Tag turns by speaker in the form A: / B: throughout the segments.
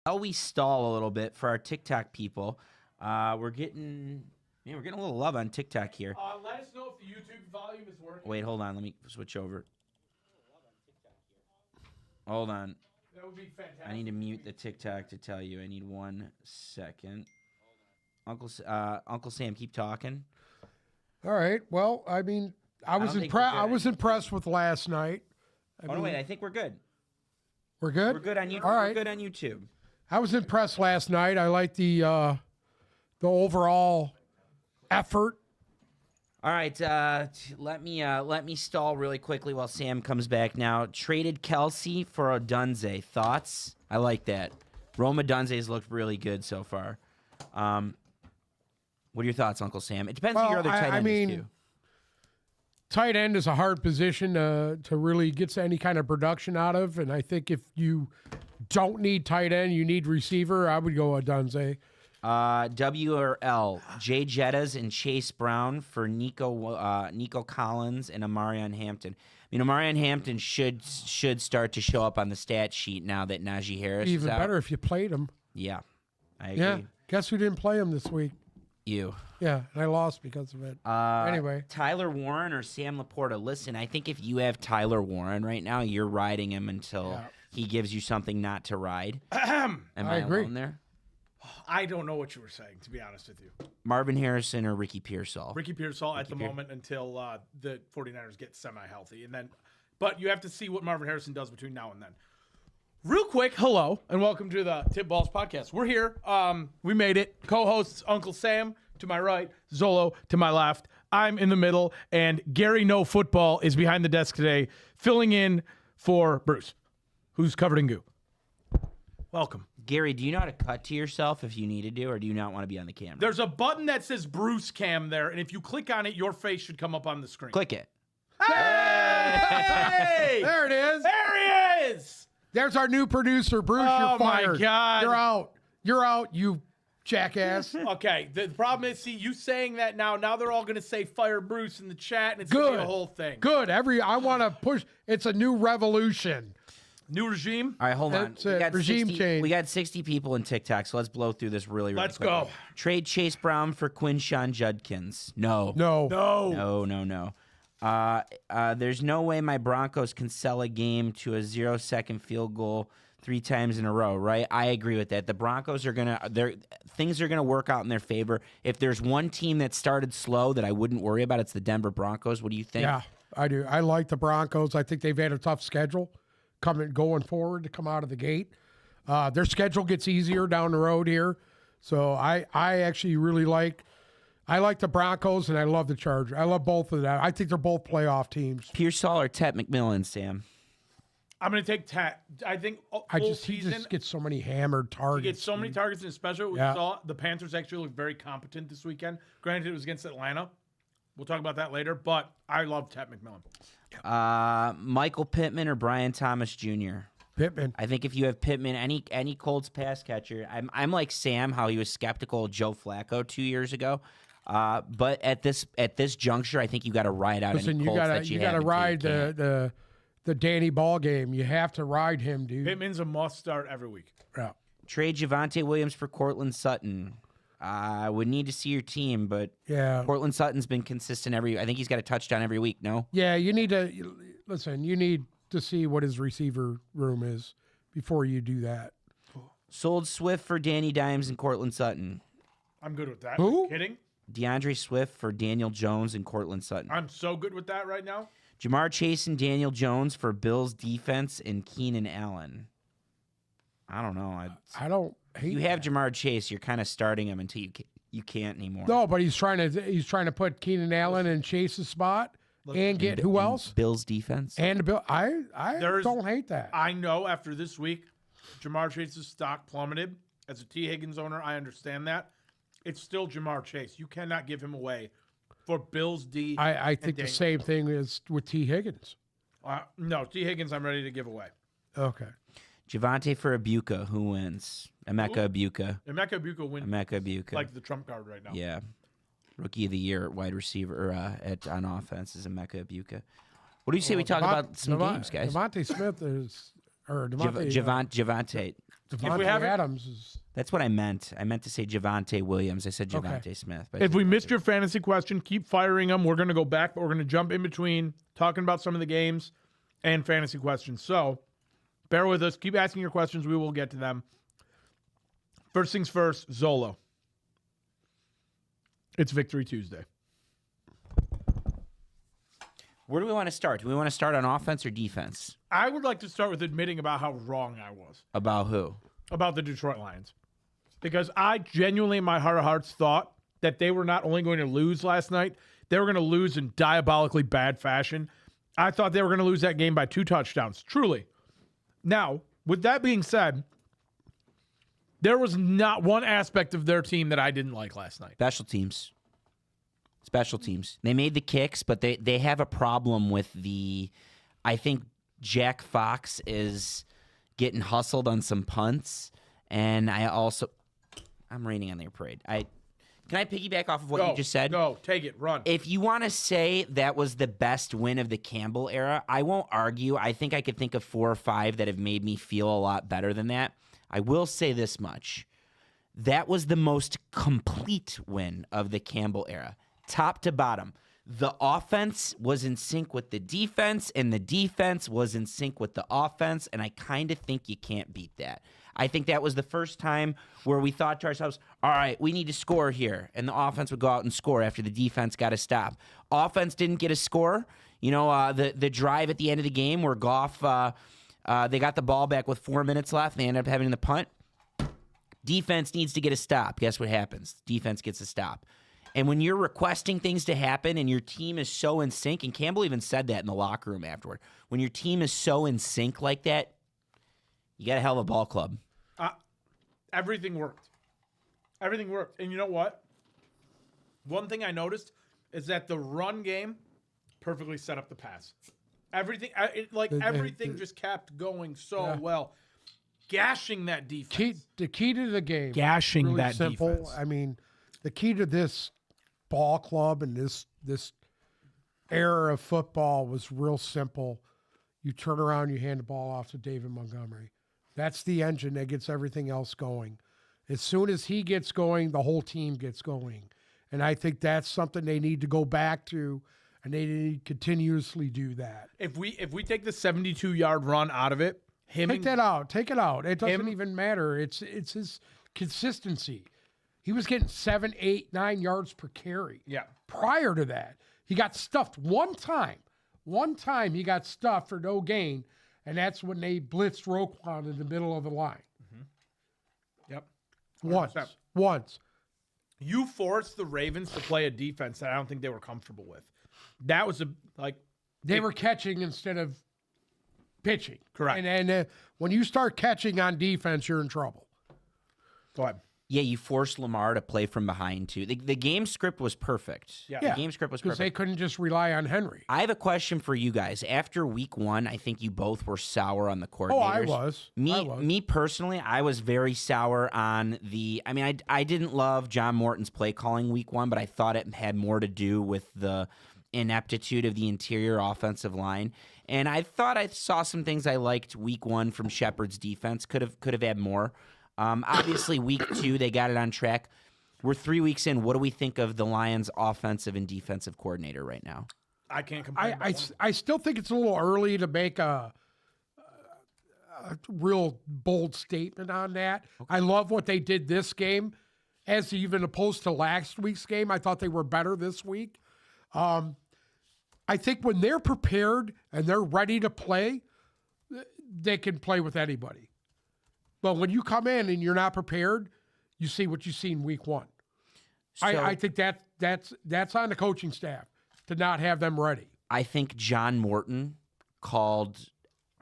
A: while we stall a little bit for our TikTok people, we're getting a little love on TikTok here.
B: Let us know if the YouTube volume is working.
A: Wait, hold on. Let me switch over. Hold on.
B: That would be fantastic.
A: I need to mute the TikTok to tell you. I need 1 second. Uncle Sam, keep talking.
C: All right. Well, I mean, I was impressed with last night.
A: Wait, I think we're good.
C: We're good.
A: We're good on YouTube.
C: All right.
A: We're good on YouTube.
C: I was impressed last night. I like the overall effort.
A: All right, let me stall really quickly while Sam comes back now. Traded Kelsey for Odunze. Thoughts? I like that. Rome Odunze's looked really good so far. What are your thoughts, Uncle Sam? It depends who your other tight end is, too.
C: Tight end is a hard position to really get any kind of production out of, and I think if you don't need tight end, you need receiver, I would go Odunze.
A: W or L, Jay Jettas and Chase Brown for Nico Collins and Amarion Hampton. I mean, Amarion Hampton should start to show up on the stat sheet now that Najee Harris
C: Even
A: is out.
C: better if you played him.
A: Yeah, I agree.
C: Yeah. Guess who didn't play him this week?
A: You.
C: Yeah, and I lost because of it. Anyway.
A: Tyler Warren or Sam Laporta. Listen, I think if you have Tyler Warren right now, you're riding him until he gives you something not to ride. Am I
C: agree.
A: alone there?
B: I don't know what you were saying, to be honest with you.
A: Marvin Harrison or Ricky Pearsall?
B: Ricky Pearsall at the moment until the 49ers get semi-healthy. But you have to see what Marvin Harrison does between now and then. Real quick, hello, and welcome to the Tip Balls Podcast. We're here. We made it. Co-hosts Uncle Sam to my right, Zolo to my left. I'm in the middle, and Gary No Football is behind the desk today, filling in for Bruce, who's covered in goo. Welcome.
A: Gary, do you know how to cut to yourself if you needed to, or do you not want to be on the camera?
B: There's a button that says Bruce Cam there, and if you click on it, your face should come up on the screen.
A: Click it.
B: Hey!
C: There it is.
B: There he is!
C: There's our new producer, Bruce.
B: Oh,
C: You're fired.
B: my God.
C: You're out. You're out, you jackass.
B: Okay, the problem is, see, you saying that now they're all going to say fire Bruce in the chat, and it's
C: Good.
B: going to be a whole thing.
C: Good. I want to push. It's a new revolution.
B: New regime?
A: All right, hold on.
C: That's it. Regime change.
A: We got 60 people in TikTok, so let's blow through this really
B: Let's
A: quickly.
B: go.
A: Trade Chase Brown for Quinshawn Judkins. No.
C: No.
A: There's no way my Broncos can sell a game to a 0-second field goal 3 times in a row, right? I agree with that. The Broncos things are gonna work out in their favor. If there's one team that started slow that I wouldn't worry about, it's the Denver Broncos. What do you think?
C: Yeah, I do. I like the Broncos. I think they've had a tough schedule going forward to come out of the gate. Their schedule gets easier down the road here. So I actually really like the Broncos, and I love the Chargers. I love both of them. I think they're both playoff teams.
A: Pearsall or Tet McMillan, Sam?
B: I'm going to take Tat. I think
C: He just gets so many hammered targets.
B: He gets so many targets, and especially we saw the Panthers actually look very competent this weekend. Granted, it was against Atlanta. We'll talk about that later, but I love Tat McMillan.
A: Michael Pittman or Brian Thomas Jr.?
C: Pittman.
A: I think if you have Pittman, any Colts pass catcher, I'm like Sam, how he was skeptical of Joe Flacco 2 years ago. But at this juncture, I think you got to ride out any Colts that you
C: got to
A: have
C: ride
A: until you can't.
C: the Danny Ball game. You have to ride him, dude.
B: Pittman's a must start every week.
C: Yeah.
A: Trade Javonte Williams for Cortland Sutton. I would need to see your team, but
C: Yeah.
A: Cortland Sutton's been consistent I think he's got a touchdown every week, no?
C: Yeah, you need to listen. You need to see what his receiver room is before you do that.
A: Sold Swift for Danny Dimes and Cortland Sutton.
B: I'm good with that.
C: Who?
B: Are you kidding?
A: DeAndre Swift for Daniel Jones and Cortland Sutton.
B: I'm so good with that right now.
A: Jamar Chase and Daniel Jones for Bills defense and Keenan Allen. I don't know.
C: I don't hate.
A: You have Jamar Chase. You're kind of starting him until you can't anymore.
C: No, but he's trying to put Keenan Allen in Chase's spot and get who else?
A: Bills defense.
C: And Bill. I don't hate that.
B: I know after this week, Jamar Chase's stock plummeted. As a T. Higgins owner, I understand that. It's still Jamar Chase. You cannot give him away for Bills D.
C: I think the same thing is with T. Higgins.
B: No, T. Higgins I'm ready to give away.
C: Okay.
A: Javonte for Ibuka. Who wins? Emeka Ibuka.
B: Emeka Ibuka wins
A: Emeka Ibuka.
B: like the trump card right now.
A: Yeah. Rookie of the year at wide receiver on offense is Emeka Ibuka. What do you say we talk about some games, guys?
C: Devontae Smith is or
A: Javante.
C: Devontae Adams is.
A: That's what I meant. I meant to say Javonte Williams. I said Javonte
C: Okay.
A: Smith. But
B: If we missed your fantasy question, keep firing them. We're going to go back, but we're going to jump in between talking about some of the games and fantasy questions. So bear with us. Keep asking your questions. We will get to them. First things first, Zolo. It's Victory Tuesday.
A: where do we want to start? Do we want to start on offense or defense?
B: I would like to start with admitting about how wrong I was
A: About who?
B: about the Detroit Lions. Because I genuinely, in my heart of hearts, thought that they were not only going to lose last night, they were going to lose in diabolically bad fashion. I thought they were going to lose that game by 2 touchdowns, truly. Now, with that being said, there was not one aspect of their team that I didn't like last night.
A: Special teams. Special teams. They made the kicks, but they have a problem with the. I think Jack Fox is getting hustled on some punts, and I'm raining on their parade. Can I piggyback off of what you just said?
B: Go, take it, run.
A: If you want to say that was the best win of the Campbell era, I won't argue. I think I could think of 4 or 5 that have made me feel a lot better than that. I will say this much. That was the most complete win of the Campbell era, top to bottom. The offense was in sync with the defense, and the defense was in sync with the offense, and I kind of think you can't beat that. I think that was the first time where we thought to ourselves, all right, we need to score here, and the offense would go out and score after the defense got a stop. Offense didn't get a score. You know, the drive at the end of the game where Goff, they got the ball back with 4 minutes left. They ended up having the punt. Defense needs to get a stop. Guess what happens? Defense gets a stop. And when you're requesting things to happen and your team is so in sync, and Campbell even said that in the locker room afterward, when your team is so in sync like that, you got a hell of a ball club.
B: Everything worked. Everything worked. And you know what? One thing I noticed is that the run game perfectly set up the pass. Everything, everything just kept going so well. Gashing that defense.
C: The key to the game.
B: Gashing
C: really
B: that
C: simple.
B: defense.
C: I mean, the key to this ball club and this era of football was real simple. You turn around, you hand the ball off to David Montgomery. That's the engine that gets everything else going. As soon as he gets going, the whole team gets going. And I think that's something they need to go back to, and they need to continuously do that.
B: If we take the 72-yard run out of it,
C: Take it out. It doesn't even matter. It's his consistency. He was getting 7, 8, 9 yards per carry.
B: Yeah.
C: Prior to that, he got stuffed one time. One time he got stuffed for no gain, and that's when they blitzed Roquan in the middle of the line.
B: Yep.
C: Once.
B: You forced the Ravens to play a defense that I don't think they were comfortable with. That was
C: They were catching instead of pitching.
B: Correct.
C: And when you start catching on defense, you're in trouble.
B: Go ahead.
A: Yeah, you forced Lamar to play from behind, too. The game script was perfect.
B: Yeah.
A: The game script was
C: Because
A: perfect.
C: they couldn't just rely on Henry.
A: I have a question for you guys. After week 1, I think you both were sour on the coordinators.
C: Oh, I was.
A: Me personally, I was very sour on the. I mean, I didn't love John Morton's play calling week 1, but I thought it had more to do with the ineptitude of the interior offensive line. And I thought I saw some things I liked week 1 from Shepard's defense. Could have had more. Obviously, week 2 they got it on track. We're 3 weeks in. What do we think of the Lions' offensive and defensive coordinator right now?
B: I can't complain.
C: I still think it's a little early to make a real bold statement on that. Okay. I love what they did this game, as even opposed to last week's game. I thought they were better this week. I think when they're prepared and they're ready to play, they can play with anybody. But when you come in and you're not prepared, you see what you see in week 1. So, I think that's on the coaching staff to not have them ready.
A: I think John Morton called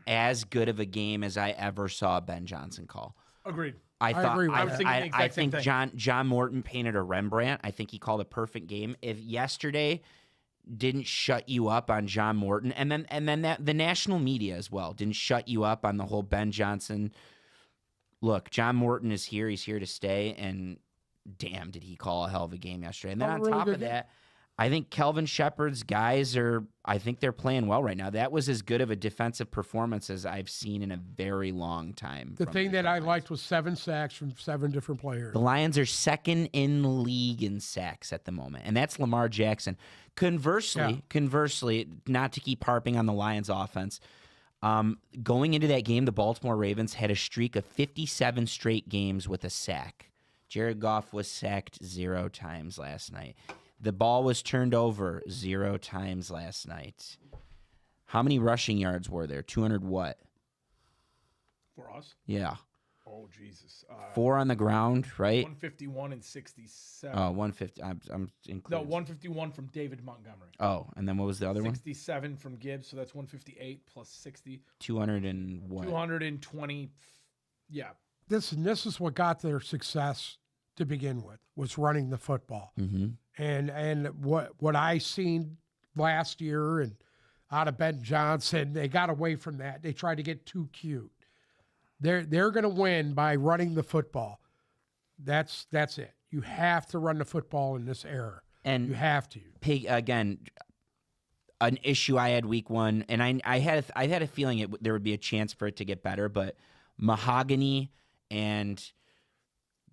A: as good of a game as I ever saw Ben Johnson call.
B: Agreed.
C: I agree with
B: that.
A: I think John Morton painted a Rembrandt. I think he called a perfect game. If yesterday didn't shut you up on John Morton, and then that the national media as well didn't shut you up on the whole Ben Johnson. Look, John Morton is here. He's here to stay. And damn, did he call a hell of a game yesterday. And then on top of that, I think Kelvin Shepard's guys I think they're playing well right now. That was as good of a defensive performance as I've seen in a very long time.
C: The
A: from
C: thing that I
A: Lions.
C: liked was 7 sacks from 7 different players.
A: The Lions are second in the league in sacks at the moment, and that's Lamar Jackson. Conversely, not to keep harping on the Lions offense, going into that game, the Baltimore Ravens had a streak of 57 straight games with a sack. Jared Goff was sacked 0 times last night. The ball was turned over 0 times last night. How many rushing yards were there? 200 what?
B: For us?
A: Yeah.
B: Oh, Jesus.
A: 4 on the ground, right?
B: 151 and 67.
A: Oh, 150. I'm including.
B: No, 151 from David Montgomery.
A: Oh, and then what was the other one?
B: 67 from Gibbs, so that's 158 plus 60.
A: 200 and what?
B: 220. Yeah.
C: This is what got their success to begin with, was running the football.
A: Mm-hmm.
C: And what I seen last year and out of Ben Johnson, they got away from that. They tried to get too cute. They're going to win by running the football. That's it. You have to run the football in this era.
A: And
C: You have to.
A: again, an issue I had week 1, and I had a feeling there would be a chance for it to get better, but Mahogany and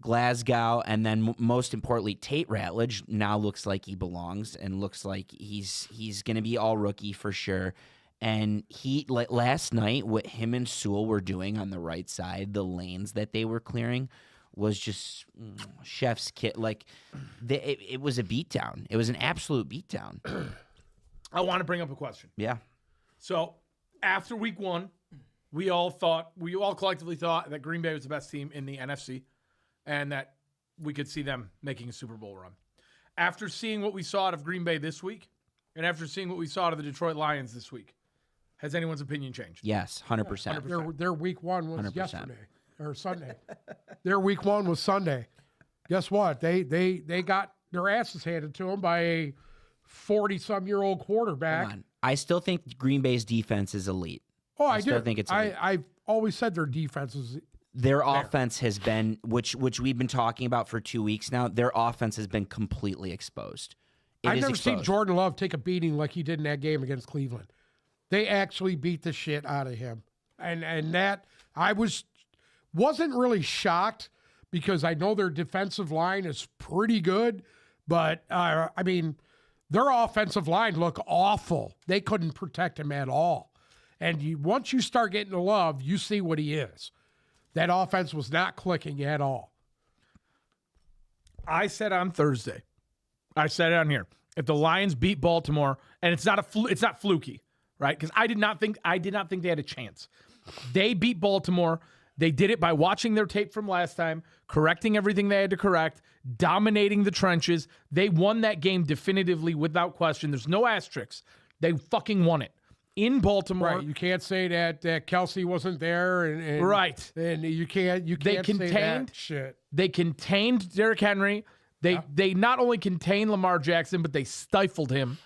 A: Glasgow, and then most importantly, Tate Ratledge now looks like he belongs and looks like he's going to be all rookie for sure. And last night, what him and Sewell were doing on the right side, the lanes that they were clearing, was just chef's kit. Like it was a beatdown. It was an absolute beatdown.
B: I want to bring up a question.
A: Yeah.
B: So after week 1, we all collectively thought that Green Bay was the best team in the NFC and that we could see them making a Super Bowl run. After seeing what we saw out of Green Bay this week, and after seeing what we saw out of the Detroit Lions this week, has anyone's opinion changed?
A: Yes, 100%.
C: Their week 1 was
A: 100%.
C: yesterday or Sunday. Their week 1 was Sunday. Guess what? They got their asses handed to them by a 40-some-year-old quarterback.
A: Come on. I still think Green Bay's defense is elite.
C: Oh, I
A: still
C: do.
A: think it's elite.
C: I've always said their defense is.
A: Their offense has been, which we've been talking about for 2 weeks now, their offense has been completely exposed.
C: I've never seen Jordan Love take a beating like he did in that game against Cleveland. They actually beat the shit out of him. And that, I wasn't really shocked because I know their defensive line is pretty good, but, I mean, their offensive line looked awful. They couldn't protect him at all. And once you start getting the Love, you see what he is. That offense was not clicking at all.
B: I said on Thursday, I said it on here, if the Lions beat Baltimore, and it's not fluky, right? Because I did not think they had a chance. They beat Baltimore. They did it by watching their tape from last time, correcting everything they had to correct, dominating the trenches. They won that game definitively without question. There's no asterisks. They fucking won it. In Baltimore.
C: Right. You can't say that Kelsey wasn't there. And
B: right.
C: And you can't say that shit.
B: They contained Derrick Henry. They not only contained Lamar Jackson, but they stifled him.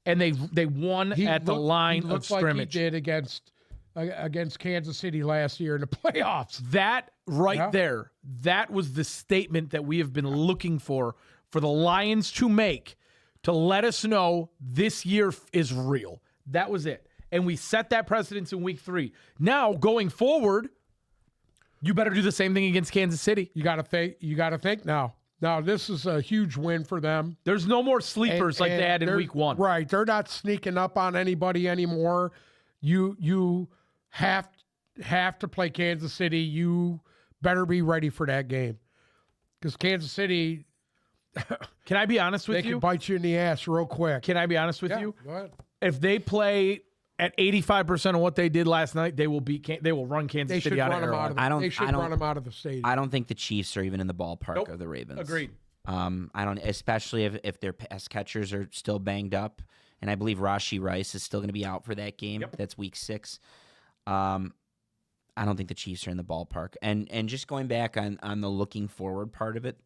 B: And they won at the line of scrimmage.
C: Like he did against Kansas City last year in the playoffs.
B: That there, that was the statement that we have been looking for the Lions to make to let us know this year is real. That was it. And we set that precedence in week 3. Now, going forward, you better do the same thing against Kansas City.
C: You got to think now. Now, this is a huge win for them.
B: There's no more sleepers like they had in week 1.
C: Right. They're not sneaking up on anybody anymore. You have to play Kansas City. You better be ready for that game. Because Kansas City,
B: can I be honest with
C: they
B: you?
C: can bite you in the ass real quick.
B: Can I be honest with you?
C: Go ahead.
B: If they play at 85% of what they did last night, they will run Kansas City out of Arrowhead.
C: They should run them out of the stadium.
A: I don't think the Chiefs are even in the ballpark
B: Nope.
A: of the Ravens.
B: Agreed.
A: I don't, especially if their pass catchers are still banged up, and I believe Rashee Rice is still going to be out for that game.
B: Yep.
A: That's week 6. I don't think the Chiefs are in the ballpark. And just going back on the looking forward part of it,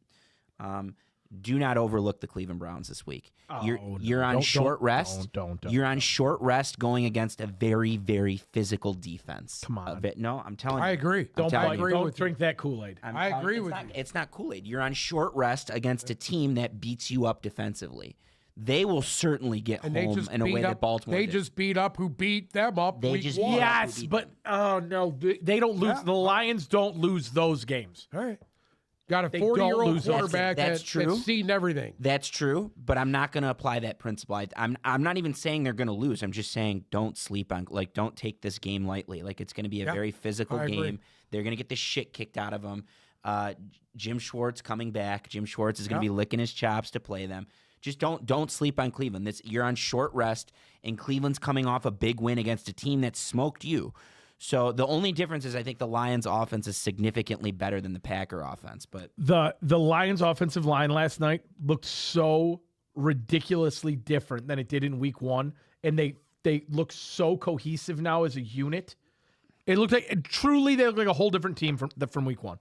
A: do not overlook the Cleveland Browns this week. You're on short rest.
B: Don't.
A: You're on short rest going against a very, very physical defense.
B: Come on.
A: No, I'm telling you.
C: I agree.
B: Don't
C: with
B: drink that Kool-Aid.
C: I agree with you.
A: It's not Kool-Aid. You're on short rest against a team that beats you up defensively. they will certainly get
C: And they
A: home
C: just
A: in a
C: beat
A: way
C: up.
A: that Baltimore
C: They
A: did.
C: just beat up who beat them up.
A: They
C: week
A: just-
C: one.
B: Yes, but oh no, they don't lose.
C: Yeah.
B: The Lions don't lose those games.
C: All right. Got a
B: They don't
C: 40-year-old
B: lose those.
C: quarterback
A: That's true.
C: that's seen everything.
A: That's true, but I'm not going to apply that principle. I'm not even saying they're going to lose. I'm just saying don't sleep on, like, don't take this game lightly. Like, it's going to be a
C: Yeah,
A: very physical
C: I agree.
A: game. They're going to get the shit kicked out of them. Jim Schwartz coming back. Jim Schwartz is going to be licking his chops to play them. Just don't sleep on Cleveland. You're on short rest, and Cleveland's coming off a big win against a team that smoked you. So the only difference is I think the Lions' offense is significantly better than the Packer offense. But
B: The Lions' offensive line last night looked so ridiculously different than it did in Week 1, and they look so cohesive now as a unit. It looked like truly they look like a whole different team from Week 1.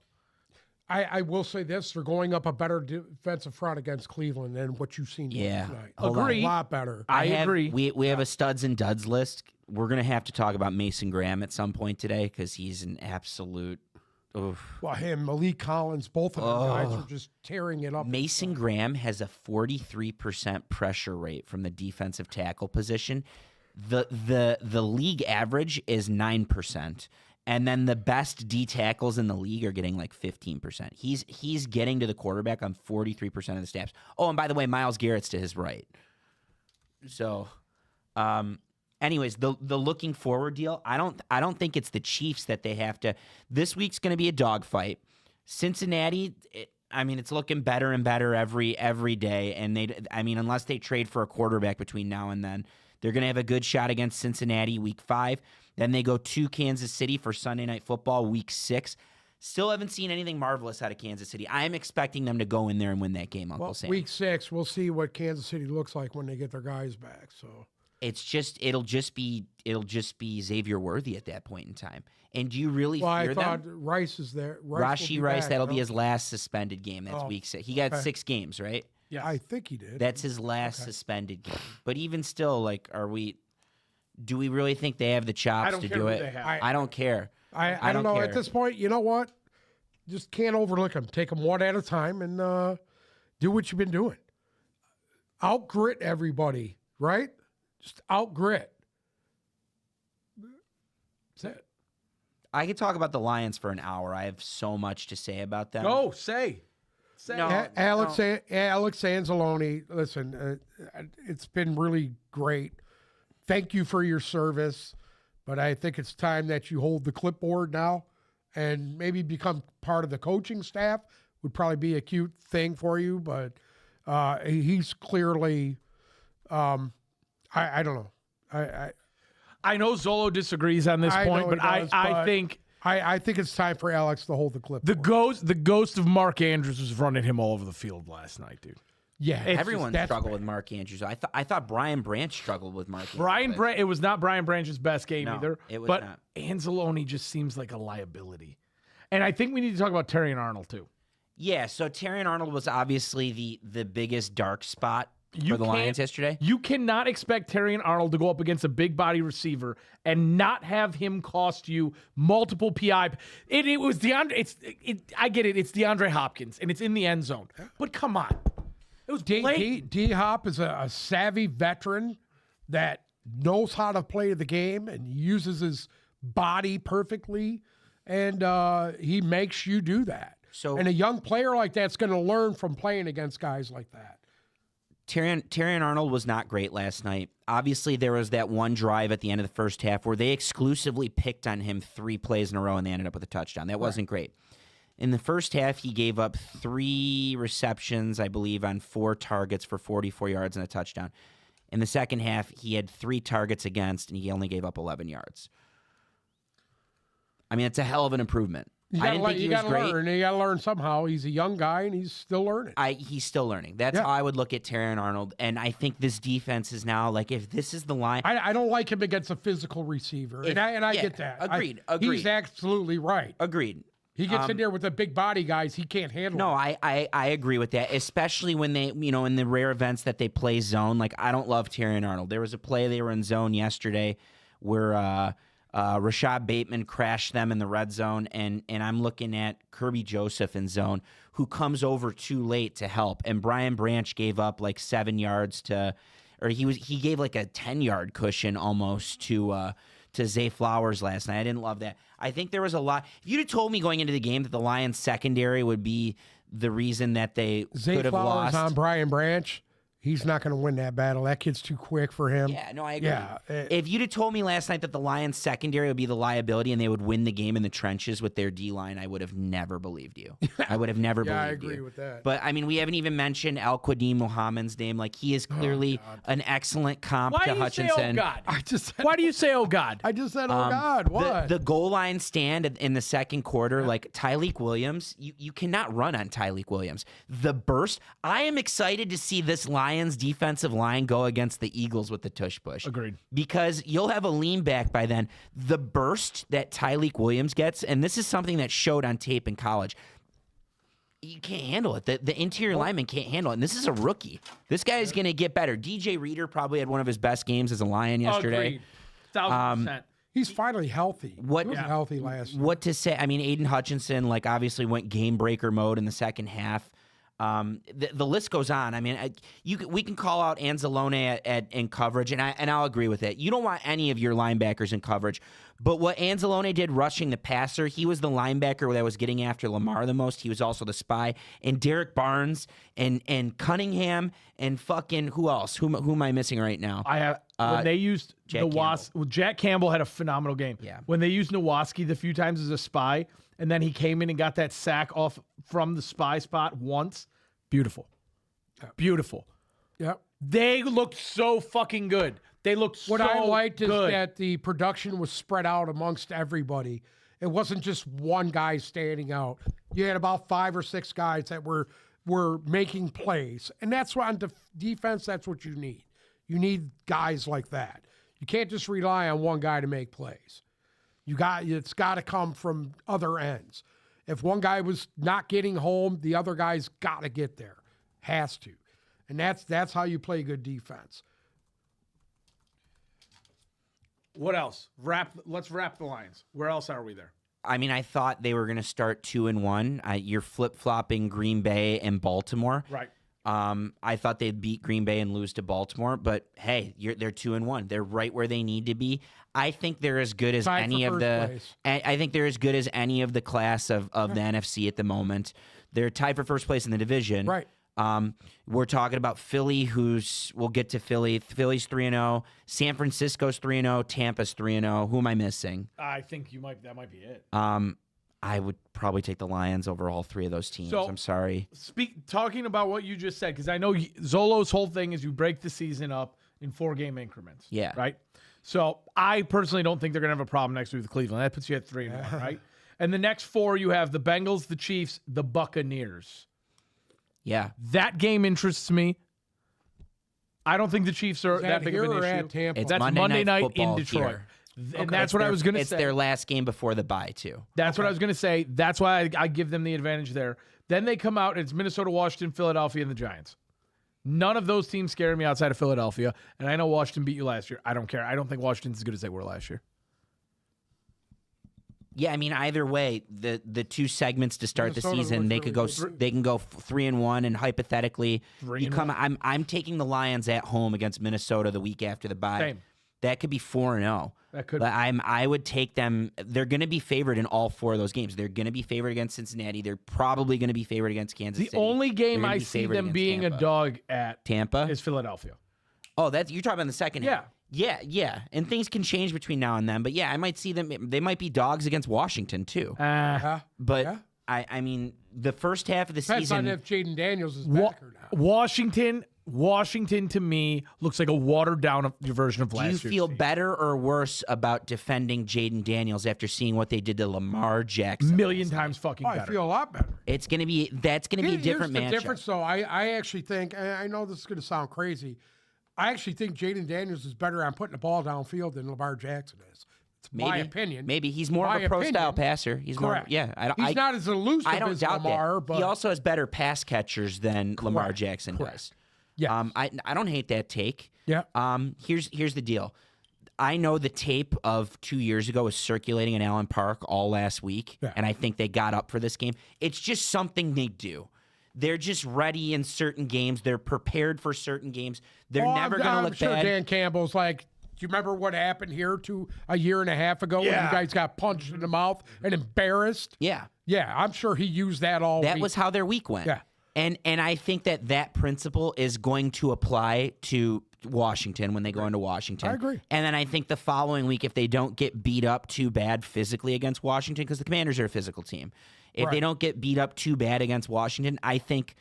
C: I will say this: they're going up a better defensive front against Cleveland than what you've seen
A: Yeah.
C: last night.
A: Hold on.
B: Agree.
C: A lot better.
B: I agree.
A: We have a studs and duds list. We're gonna have to talk about Mason Graham at some point today because he's an absolute. Oof.
C: Well, him, Malik Collins, both of them guys are just tearing it up.
A: Mason Graham has a 43% pressure rate from the defensive tackle position. The league average is 9%. And then the best D tackles in the league are getting like 15%. He's getting to the quarterback on 43% of the snaps. Oh, and by the way, Myles Garrett's to his right. So, anyways, the looking forward deal. I don't think it's the Chiefs that they have to. This week's going to be a dogfight. Cincinnati. It's looking better and better every day. And unless they trade for a quarterback between now and then, they're going to have a good shot against Cincinnati week 5. Then they go to Kansas City for Sunday Night Football week 6. Still haven't seen anything marvelous out of Kansas City. I am expecting them to go in there and win that game, Uncle Sam.
C: Week 6, we'll see what Kansas City looks like when they get their guys back. So
A: It'll just be Xavier Worthy at that point in time. And do you really
C: I
A: fear
C: thought
A: them?
C: Rice is there.
A: Rashi Rice,
C: back,
A: that'll
C: you
A: be
C: know?
A: his last suspended game. That's
C: Oh,
A: week 6. He got
C: okay.
A: 6 games, right?
B: Yes.
C: I think he did.
A: That's his last suspended game. But even still, like, do we really think they have the chops
B: I don't
A: to
B: care
A: do
B: who
A: it?
B: they have.
A: I don't care.
C: I don't know.
A: care.
C: At this point, you know what? Just can't overlook them. Take them one at a time and do what you've been doing. Outgrit everybody, right? Just outgrit. That's it.
A: I could talk about the Lions for an hour. I have so much to say about them.
B: Go say.
A: No.
C: Alex Anzalone, listen, it's been really great. Thank you for your service, but I think it's time that you hold the clipboard now and maybe become part of the coaching staff. Would probably be a cute thing for you, but he's clearly, I don't know.
B: I know Zolo disagrees on this
C: I
B: point,
C: know
B: but
C: he does,
B: I think
C: I think it's time for Alex to hold the clipboard.
B: the ghost of Mark Andrews was running him all over the field last night, dude.
C: Yeah,
A: Everyone
C: that's
A: struggled
C: bad.
A: with Mark Andrews. I thought Brian Branch struggled with Mark
B: Brian
A: Andrews.
B: It was not Brian Branch's best game
A: No,
B: either.
A: it was
B: but
A: not.
B: Anzalone just seems like a liability. And I think we need to talk about Terry and Arnold too.
A: Yeah, so Terrion Arnold was obviously the biggest dark spot for the Lions yesterday.
B: You cannot expect Terry and Arnold to go up against a big body receiver and not have him cost you multiple PI. It was DeAndre. I get it. It's DeAndre Hopkins and it's in the end zone. But come on, it was blatant.
C: D Hop is a savvy veteran that knows how to play the game and uses his body perfectly, and he makes you do that.
A: So-
C: and a young player like that's going to learn from playing against guys like that.
A: Terrion Arnold was not great last night. Obviously, there was that one drive at the end of the first half where they exclusively picked on him 3 plays in a row and they ended up with a touchdown. That wasn't great. In the first half, he gave up 3 receptions, I believe, on 4 targets for 44 yards and a touchdown. In the second half, he had 3 targets against, and he only gave up 11 yards. I mean, it's a hell of an improvement. I didn't think he was great.
C: Learn. You got to learn somehow. He's a young guy and he's still learning.
A: He's still learning. That's how I would look at Terrion Arnold. And I think this defense is now, like, if this is the line.
C: I don't like him against a physical receiver, and I get that.
A: Agreed.
C: He's absolutely right.
A: Agreed.
C: He gets in there with the big body guys. He can't handle.
A: No,
C: it.
A: I agree with that, especially when they, in the rare events that they play zone. Like, I don't love Terrion Arnold. There was a play they were in zone yesterday where Rashad Bateman crashed them in the red zone, and I'm looking at Kirby Joseph in zone, who comes over too late to help. And Brian Branch gave up like 7 yards he gave like a 10-yard cushion almost to Zay Flowers last night. I didn't love that. I think there was a lot. If you'd have told me going into the game that the Lions secondary would be the reason that they
C: Zay
A: could have
C: Flowers
A: lost.
C: on Brian Branch. He's not going to win that battle. That kid's too quick for him.
A: Yeah, no, I agree.
C: Yeah,
A: if you'd have told me last night that the Lions secondary would be the liability and they would win the game in the trenches with their D-line, I would have never believed you. I would have never believed you.
C: I agree with that.
A: But, I mean, we haven't even mentioned Al Qadim Muhammad's name. Like, he is clearly an excellent comp
B: Why
A: to
B: do you
A: Hutchinson.
B: say, oh, God?
C: just
B: Why do you say, oh, God?
C: I just said, oh God, what?
A: The goal line stand in the second quarter, like Tyleek Williams, you cannot run on Tyleek Williams. The burst, I am excited to see this Lions defensive line go against the Eagles with the tush push.
B: Agreed.
A: Because you'll have a lean back by then. The burst that Tyleek Williams gets, and this is something that showed on tape in college, you can't handle it. The interior lineman can't handle it. And this is a rookie. This guy is going to get better. DJ Reader probably had one of his best games as a Lion yesterday.
B: Agreed. 1,000%.
C: He's finally healthy.
A: What-
C: He was
A: Yeah.
C: healthy last year.
A: What to say? I mean, Aiden Hutchinson, like, obviously went game breaker mode in the second half. The list goes on. I mean, we can call out Anzalone in coverage, and I'll agree with it. You don't want any of your linebackers in coverage, but what Anzalone did rushing the passer, he was the linebacker that was getting after Lamar the most. He was also the spy. And Derek Barnes and Cunningham and fucking who else? Who am I missing right now?
B: I have when they used
A: Jack
B: Jack Campbell had a phenomenal game.
A: Yeah.
B: When they used Nowoski the few times as a spy, and then he came in and got that sack off from the spy spot once. Beautiful. Beautiful.
C: Yep.
B: They looked so fucking good. They looked
C: What
B: so
C: I liked is
B: good.
C: that the production was spread out amongst everybody. It wasn't just one guy standing out. You had about 5 or 6 guys that were making plays, and that's what on defense. That's what you need. You need guys like that. You can't just rely on one guy to make plays. It's got to come from other ends. If one guy was not getting home, the other guy's got to get there. Has to. And that's how you play good defense.
B: What else? Let's wrap the Lions. Where else are we there?
A: I mean, I thought they were going to start 2-1. You're flip-flopping Green Bay and Baltimore.
B: Right.
A: I thought they'd beat Green Bay and lose to Baltimore, but hey, they're 2-1. They're right where they need to be. I think they're as good as
C: Tied
A: any
C: for
A: of
C: first
A: the.
C: place.
A: I think they're as good as any of the class of the NFC at the moment. They're tied for first place in the division.
C: Right.
A: We're talking about Philly, we'll get to Philly. Philly's 3-0. San Francisco's 3-0. Tampa's 3-0. Who am I missing?
B: I think that might be it.
A: I would probably take the Lions over all three of those teams.
B: So-
A: I'm sorry.
B: Talking about what you just said, because I know Zolo's whole thing is you break the season up in 4-game increments.
A: Yeah.
B: Right? So I personally don't think they're going to have a problem next week with Cleveland. That puts you at 3-1, right? And the next 4, you have the Bengals, the Chiefs, the Buccaneers.
A: Yeah.
B: That game interests me. I don't think the Chiefs are
C: Is
B: that big
C: here
B: of an
C: or
B: issue.
C: at Tampa?
A: It's
B: That's
A: Monday
B: Monday
A: Night
B: night in
A: Football
B: Detroit.
A: here.
B: And that's what I was going to
A: It's
B: say.
A: their last game before the bye, too.
B: That's what I was going to say. That's why I give them the advantage there. Then they come out, it's Minnesota, Washington, Philadelphia, and the Giants. None of those teams scare me outside of Philadelphia. And I know Washington beat you last year. I don't care. I don't think Washington's as good as they were last year.
A: Yeah, I mean, either way, the two segments to start
C: Minnesota
A: the season,
C: looks
A: they
C: really
A: could go
C: good.
A: they can go 3-1, and hypothetically,
B: 3-1.
A: I'm taking the Lions at home against Minnesota the week after the bye.
B: Same.
A: That could be 4-0.
B: That could
A: But I would take them. They're going to be favored in all 4 of those games. They're going to be favored against Cincinnati. They're probably going to be favored against Kansas
B: The
A: City.
B: only
A: They're
B: game
A: gonna
B: I
A: be
B: see
A: favored
B: them
A: against
B: being
A: Tampa.
B: a dog at
A: Tampa
B: is Philadelphia.
A: Oh, that's you're talking about the second
B: Yeah.
A: half. Yeah. And things can change between now and then. But yeah, I might see them. They might be dogs against Washington too.
C: Yeah.
A: But
C: Yeah.
A: I mean, the first half of the
C: Depends
A: season.
C: on if Jaden Daniels is back or not.
B: Washington to me looks like a watered down version of
A: Do
B: last
A: you
B: year.
A: feel better or worse about defending Jaden Daniels after seeing what they did to Lamar Jackson?
B: million times fucking
C: Oh, I
B: better.
C: feel a lot better.
A: That's going to be a different
C: Here's
A: matchup.
C: the difference, though. I actually think, and I know this is going to sound crazy, I actually think Jaden Daniels is better on putting the ball downfield than Lamar Jackson is. It's my opinion.
A: Maybe he's more
C: My
A: of a pro style
C: opinion.
A: passer. He's
C: Correct.
A: more. Yeah,
C: He's not as elusive
A: I don't
C: as
A: doubt
C: Lamar,
A: that.
C: but
A: He also has better pass catchers than Lamar
C: Correct.
A: Jackson
C: Correct.
A: does.
C: Yes.
A: I don't hate that take.
C: Yeah.
A: Here's the deal. I know the tape of 2 years ago was circulating in Allen Park all last week, and I think they got up for this game. It's just something they do. They're just ready in certain games. They're prepared for certain games. They're never going to look
C: sure
A: bad.
C: Dan Campbell's like, do you remember what happened here a year and a half ago when you guys got punched in the mouth and embarrassed?
A: Yeah.
C: Yeah, I'm sure he used that all
A: That
C: week.
A: was how their week went.
C: Yeah.
A: And I think that principle is going to apply to Washington when they go into Washington.
C: I agree.
A: And then I think the following week, if they don't get beat up too bad physically against Washington, because the Commanders are a physical team, if they don't get beat up too bad against Washington, I think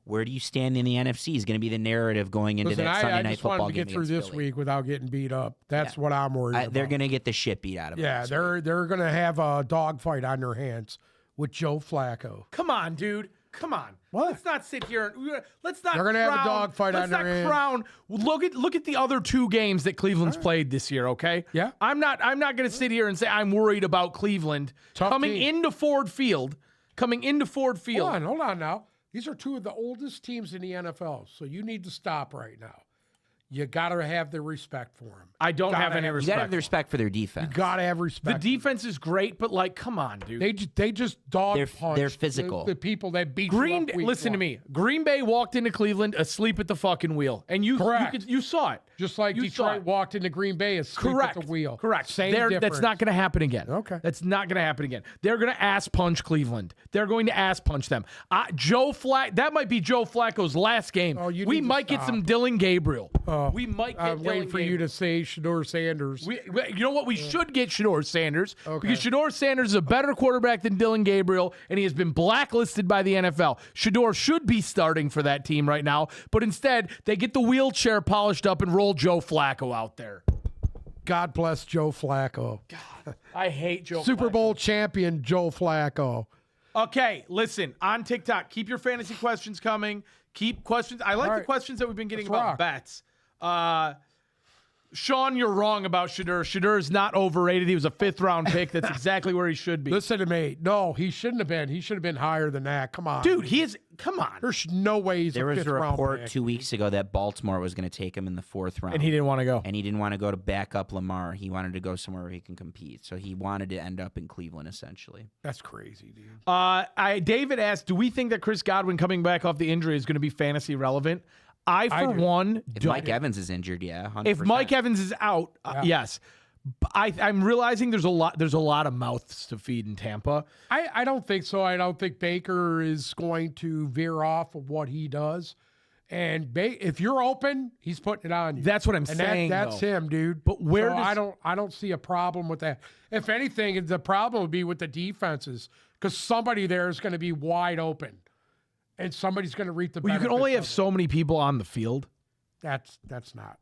A: where do you stand in the NFC is going to be the narrative going into that Sunday
C: I
A: night
C: just
A: football
C: wanted to
A: game
C: get through
A: against
C: this
A: Philly.
C: week without getting beat up. That's what I'm worried about.
A: They're going to get the shit beat out of them.
C: Yeah,
A: this
C: they're going to have a dogfight on their hands with Joe Flacco.
B: Come on, dude. Come on.
C: What?
B: Let's not sit here. Let's not.
C: They're gonna have a
B: crown-
C: dogfight on
B: Let's
C: their
B: not
C: hands.
B: crown. Look at the other 2 games that Cleveland's played this year. Okay.
C: Yeah.
B: I'm not going to sit here and say I'm worried about Cleveland
C: Tough
B: coming
C: team.
B: into Ford Field.
C: Hold on now. These are 2 of the oldest teams in the NFL, so you need to stop right now. You got to have the respect for them.
B: I don't have any
A: You got to
B: respect.
A: have the respect for their defense.
C: Got to have
B: The
C: respect.
B: defense is great, but like, come on, dude.
C: They just dog punch.
A: they're physical.
C: The people that beat
B: Green.
C: you up week
B: Listen to
C: one.
B: me. Green Bay walked into Cleveland asleep at the fucking wheel, and you
C: Correct.
B: you saw it.
C: Just like
B: You saw
C: Detroit
B: it.
C: walked into Green Bay asleep
B: Correct.
C: at the wheel.
B: Correct.
C: Same
B: That's
C: difference.
B: not going to happen again.
C: Okay.
B: That's not going to happen again. They're going to ass punch Cleveland. They're going to ass punch them. That might be Joe Flacco's last game.
C: Oh, you
B: we
C: need to
B: might get
C: stop.
B: some Dylan Gabriel. We might get
C: I'm waiting
B: Dylan
C: for you
B: Gabriel.
C: to say Shador Sanders.
B: You know what? We should get Shador Sanders
C: Okay.
B: because Shador Sanders is a better quarterback than Dylan Gabriel, and he has been blacklisted by the NFL. Shador should be starting for that team right now, but instead they get the wheelchair polished up and roll Joe Flacco out there.
C: God bless Joe Flacco.
B: I hate Joe
C: Super
B: Flacco.
C: Bowl champion Joe Flacco.
B: Okay, listen, on TikTok, keep your fantasy questions coming. Keep questions. I like
C: All
B: the
C: right.
B: questions that we've been getting
C: Let's
B: about
C: rock.
B: bets. Sean, you're wrong about Shador. Shador is not overrated. He was a 5th-round pick. That's exactly where he should be.
C: Listen to me. No, he shouldn't have been. He should have been higher than that. Come on.
B: Dude, he is. Come on.
C: There's no way he's
A: There
C: a
A: was a
C: 5th round
A: report
C: pick.
A: 2 weeks ago that Baltimore was going to take him in the 4th round.
B: And he didn't want to go.
A: And he didn't want to go to back up Lamar. He wanted to go somewhere where he can compete. So he wanted to end up in Cleveland, essentially.
C: That's crazy, dude.
B: David asked, do we think that Chris Godwin coming back off the injury is going to be fantasy relevant? I
C: do.
B: one,
A: If Mike Evans is injured, yeah, 100%.
B: if Mike Evans is out, yes. I'm realizing there's a lot of mouths to feed in Tampa.
C: I don't think so. I don't think Baker is going to veer off of what he does. And if you're open, he's putting it on you.
B: That's what I'm
C: and
B: saying.
C: That's
B: though.
C: him, dude.
B: But where
C: So
B: does-
C: I don't see a problem with that. If anything, the problem would be with the defenses because somebody there is going to be wide open, and somebody's going to reap the.
B: Well, you can
C: benefits
B: only
C: of
B: have
C: it.
B: so many people on the field.
C: That's not.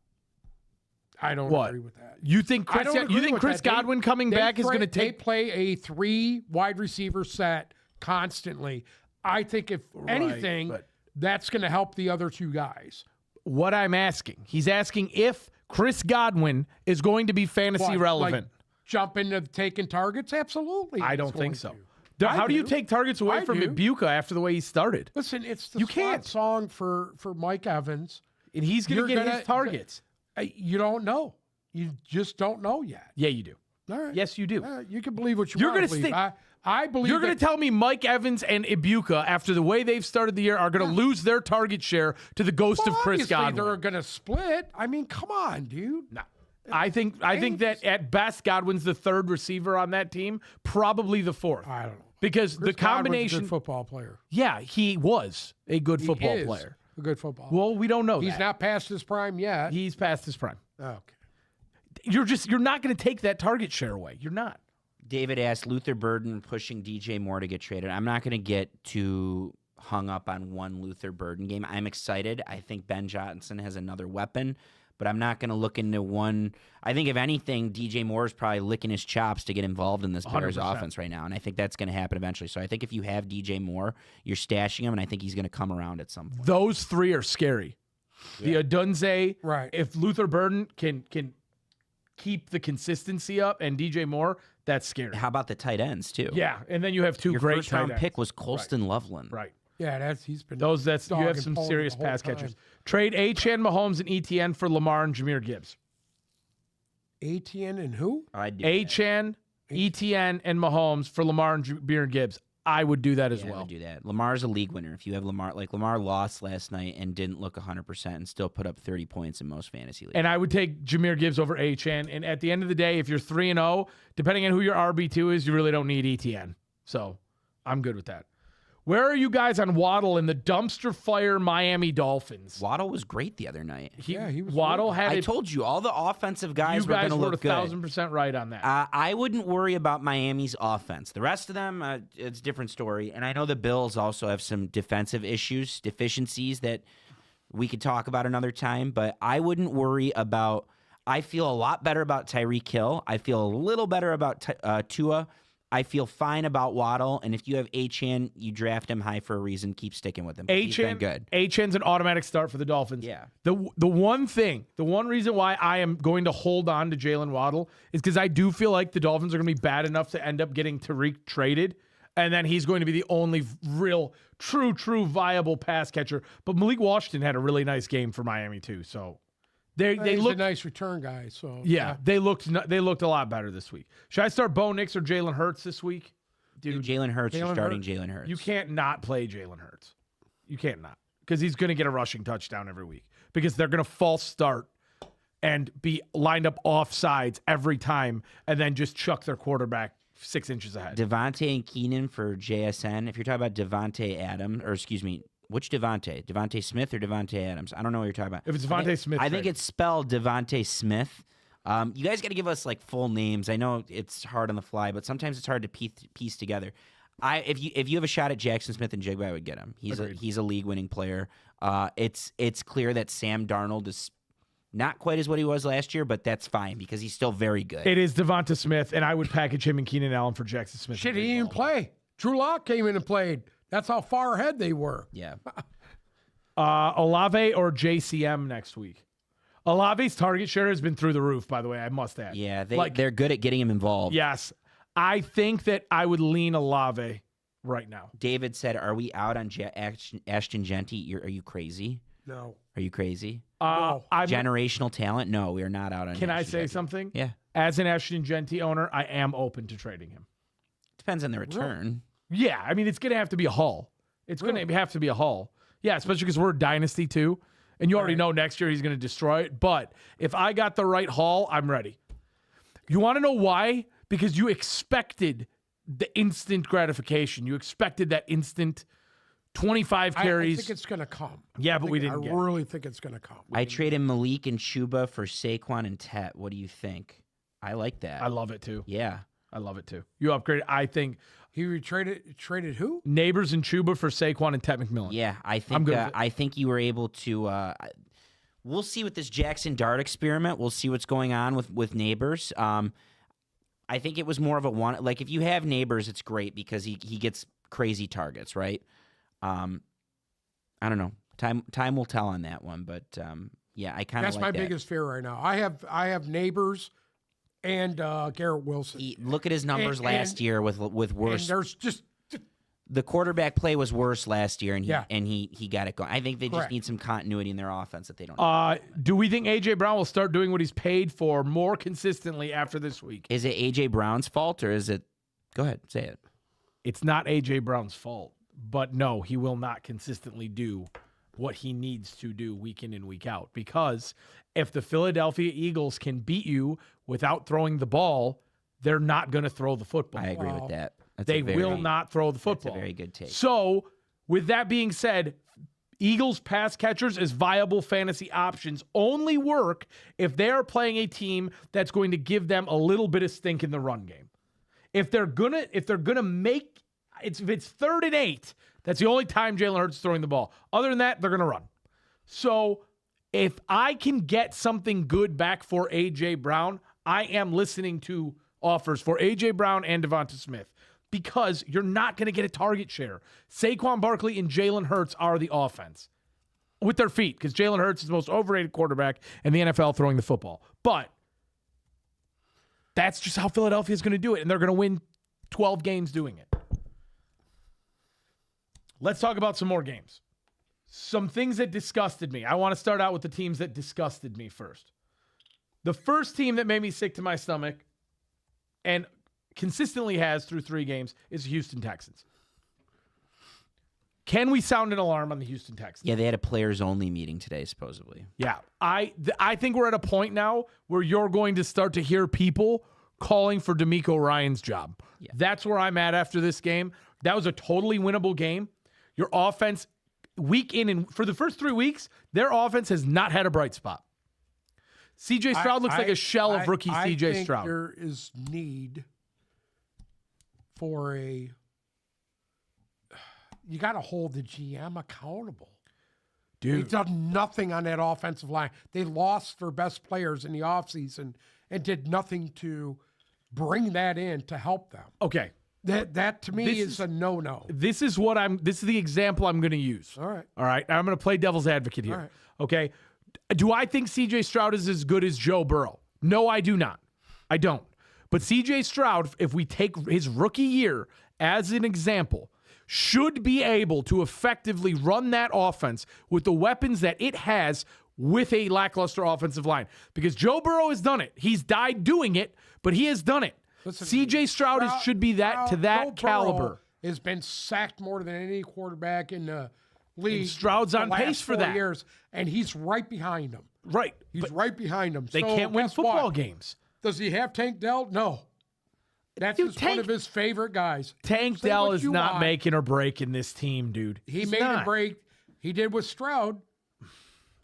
C: I don't
B: What?
C: agree with that.
B: You think
C: I
B: Chris,
C: don't agree
B: you think
C: with
B: Chris
C: that. They-
B: Godwin coming back is going to
C: They
B: take?
C: play a 3 wide receiver set constantly. I think if anything,
B: but-
C: that's going to help the other 2 guys.
B: What I'm asking, he's asking if Chris Godwin is going to be fantasy
C: What,
B: relevant.
C: Like jump into taking targets? Absolutely.
B: I
C: he's
B: don't think
C: going
B: so.
C: to.
B: How do you
C: do.
B: take targets away
C: I
B: from
C: do.
B: Ibuka after the way he started?
C: Listen, it's the
B: You
C: swan
B: can't.
C: song for Mike Evans.
B: And he's going to
C: You're
B: get his
C: gonna-
B: targets.
C: You don't know. You just don't know yet.
B: Yeah, you do.
C: All right.
B: Yes, you do.
C: You can believe what you
B: You're
C: want to
B: gonna
C: believe.
B: stick-
C: I believe
B: You're going
C: that-
B: to tell me Mike Evans and Ibuka, after the way they've started the year, are going to lose their target share to the ghost
C: Well,
B: of Chris
C: obviously
B: Godwin?
C: they're going to split. I mean, come on, dude.
B: No. I think that at best Godwin's the 3rd receiver on that team, probably the 4th.
C: I don't know.
B: Because
C: Chris
B: the combination,
C: Godwin's a good football player.
B: yeah, he was a good football
C: He is
B: player.
C: a good football.
B: Well, we don't know
C: he's
B: that.
C: not past his prime yet.
B: He's past his prime.
C: Okay.
B: You're not going to take that target share away. You're not.
A: David asked Luther Burden pushing DJ Moore to get traded. I'm not going to get too hung up on one Luther Burden game. I'm excited. I think Ben Johnson has another weapon, but I'm not going to look into one. I think if anything, DJ Moore is probably licking his chops to get involved in this Bears
B: 100%.
A: offense right now, and I think that's going to happen eventually. So I think if you have DJ Moore, you're stashing him, and I think he's going to come around at some point.
B: Those 3 are scary. The Adunze,
C: Right.
B: If Luther Burden can keep the consistency up, and DJ Moore, that's scary.
A: How about the tight ends too?
B: Yeah, and then you have 2
A: Your
B: great
A: first round
B: tight ends.
A: pick was Colston Loveland.
B: Right.
C: Yeah, he's been
B: You have
C: dog
B: some
C: and pony
B: serious
C: the whole
B: pass
C: time.
B: catchers. Trade Achane, Mahomes, and ETN for Lamar and Jameer Gibbs.
C: ATN and who?
A: I'd do
B: Achan, ETN, and Mahomes for Lamar and Jahmyr Gibbs. I would do that as
A: that. Yeah, I
B: well.
A: would do that. Lamar's a league winner. If you have Lamar, like Lamar lost last night and didn't look 100% and still put up 30 points in most fantasy leagues.
B: And I would take Jahmyr Gibbs over Achan. And at the end of the day, if you're 3-0, depending on who your RB2 is, you really don't need ETN. So I'm good with that. Where are you guys on Waddle and the dumpster fire Miami Dolphins?
A: Waddle was great the other night.
C: He was
B: Waddle had
A: I
B: it.
A: told you all the offensive guys
B: You
A: were
B: guys
A: going to
B: were
A: look good.
B: 1,000% right on that.
A: I wouldn't worry about Miami's offense. The rest of them, it's a different story. And I know the Bills also have some defensive issues, deficiencies that we could talk about another time. But I wouldn't worry about. I feel a lot better about Tyreek Hill. I feel a little better about Tua. I feel fine about Waddle. And if you have Achan, you draft him high for a reason. Keep sticking with him. He's been good.
B: Achan's an automatic start for the Dolphins.
A: Yeah.
B: The one reason why I am going to hold on to Jalen Waddle is because I do feel like the Dolphins are going to be bad enough to end up getting Tariq traded, and then he's going to be the only real, true viable pass catcher. But Malik Washington had a really nice game for Miami too. So they
C: He's
B: looked
C: a nice return guy. So
B: yeah, they looked a lot better this week. Should I start Bo Nix or Jalen Hurts this week?
A: Dude, Jalen Hurts, you're
C: Jalen
A: starting
C: Hurts.
A: Jalen Hurts.
B: You can't not play Jalen Hurts. You can't not, because he's going to get a rushing touchdown every week because they're going to false start and be lined up off sides every time and then just chuck their quarterback 6 inches ahead.
A: Devontae and Keenan for JSN. If you're talking about Devontae Adams, or excuse me, which Devontae? Devontae Smith or Devontae Adams? I don't know what you're talking about.
B: If it's Devontae Smith,
A: I think
B: trade.
A: it's spelled Devontae Smith. You guys got to give us like full names. I know it's hard on the fly, but sometimes it's hard to piece together. If you have a shot at Jackson Smith and Jigba, I would get him. He's a league winning player. It's clear that Sam Darnold is not quite as what he was last year, but that's fine because he's still very good.
B: It is Devonta Smith, and I would package him and Keenan Allen for Jackson Smith.
C: Shit, he didn't even play. Drew Lock came in and played. That's how far ahead they were.
A: Yeah.
B: Olave or JCM next week. Olave's target share has been through the roof, by the way, I must add.
A: Yeah, they're good at getting him involved.
B: Yes. I think that I would lean Olave right now.
A: David said, "Are we out on Ashton Genty? Are you crazy?
C: No.
A: Are you crazy?
C: No.
A: Generational talent? No, we are not out on."
B: Can I
A: Ashton
B: say
A: Genty.
B: something?
A: Yeah,
B: As an Ashton Genty owner, I am open to trading him.
A: depends on the return.
B: Yeah, I mean, it's going to have to be a haul. It's going to have to be a haul. Yeah, especially because we're a dynasty too. And you already know next year he's going to destroy it. But if I got the right haul, I'm ready. You want to know why? Because you expected the instant gratification. You expected that instant 25 carries.
C: I think it's going to come.
B: Yeah, but we didn't get it.
C: I really think it's going to come.
A: I traded Malik and Chuba for Saquon and Tet. What do you think? I like that.
B: I love it too.
A: Yeah.
B: I love it too. You upgraded. I think
C: He traded who?
B: Neighbors and Chuba for Saquon and Tet McMillan.
A: Yeah, I think
B: I'm good with it.
A: I think you were able to. We'll see with this Jackson Dart experiment. We'll see what's going on with Neighbors. I think it was more of a one. Like if you have Neighbors, it's great because he gets crazy targets, right? I don't know. Time will tell on that one, but yeah, I kind of
C: That's
A: like
C: my
A: that.
C: biggest fear right now. I have Neighbors and Garrett Wilson.
A: Look at his numbers
C: And-
A: last year with
C: And
A: worse.
C: there's just
A: The quarterback play was worse last year, and
C: Yeah.
A: he got it going. I think they just
C: Correct.
A: need some continuity in their offense that they don't have.
B: Do we think A.J. Brown will start doing what he's paid for more consistently after this week?
A: Is it A.J. Brown's fault, or is it... Go ahead, say it.
B: It's not A.J. Brown's fault, but no, he will not consistently do what he needs to do week in and week out. Because if the Philadelphia Eagles can beat you without throwing the ball, they're not going to throw the football.
A: I agree with that. That's
B: They
A: a very,
B: will not throw the
A: That's
B: football.
A: a very good take.
B: So, with that being said, Eagles pass catchers as viable fantasy options only work if they are playing a team that's going to give them a little bit of stink in the run game. If they're gonna make if it's 3rd and 8, that's the only time Jalen Hurts is throwing the ball. Other than that, they're gonna run. So if I can get something good back for A.J. Brown, I am listening to offers for A.J. Brown and Devonta Smith because you're not going to get a target share. Saquon Barkley and Jalen Hurts are the offense with their feet because Jalen Hurts is the most overrated quarterback in the NFL throwing the football. But that's just how Philadelphia is going to do it, and they're going to win 12 games doing it. Let's talk about some more games. Some things that disgusted me. I want to start out with the teams that disgusted me first. The first team that made me sick to my stomach and consistently has through 3 games is the Houston Texans. Can we sound an alarm on the Houston Texans?
A: Yeah, they had a players-only meeting today, supposedly.
B: Yeah. I think we're at a point now where you're going to start to hear people calling for DeMeco Ryans' job. Yeah. That's where I'm at after this game. That was a totally winnable game. Your offense, week in and for the first 3 weeks, their offense has not had a bright spot. CJ Stroud looks like a shell of rookie CJ Stroud.
C: There is need for you got to hold the GM accountable.
B: Dude.
C: They've done nothing on that offensive line. They lost their best players in the offseason and did nothing to bring that in to help them.
B: Okay.
C: That to me is a no-no.
B: This is the example I'm going to use.
C: All right.
B: All right. I'm going to play devil's advocate here.
C: All right.
B: Okay. Do I think CJ Stroud is as good as Joe Burrow? No, I do not. I don't. But CJ Stroud, if we take his rookie year as an example, should be able to effectively run that offense with the weapons that it has with a lackluster offensive line. Because Joe Burrow has done it. He's died doing it, but he has done it.
C: Listen,
B: CJ Stroud should be that to that
C: Joe
B: caliber.
C: Burrow has been sacked more than any quarterback in the league.
B: And Stroud's on
C: the last
B: pace for
C: 4
B: that.
C: years, and he's right behind him.
B: Right.
C: He's right behind him.
B: They
C: So
B: can't win
C: guess
B: football
C: what?
B: games.
C: Does he have Tank Dell? No. That's
B: Dude,
C: just one of his favorite guys.
B: Tank
C: Say
B: Dell
C: what
B: is
C: you
B: not
C: want.
B: making or breaking this team, dude.
C: He
B: He's
C: made
B: not.
C: a break. He did with Stroud.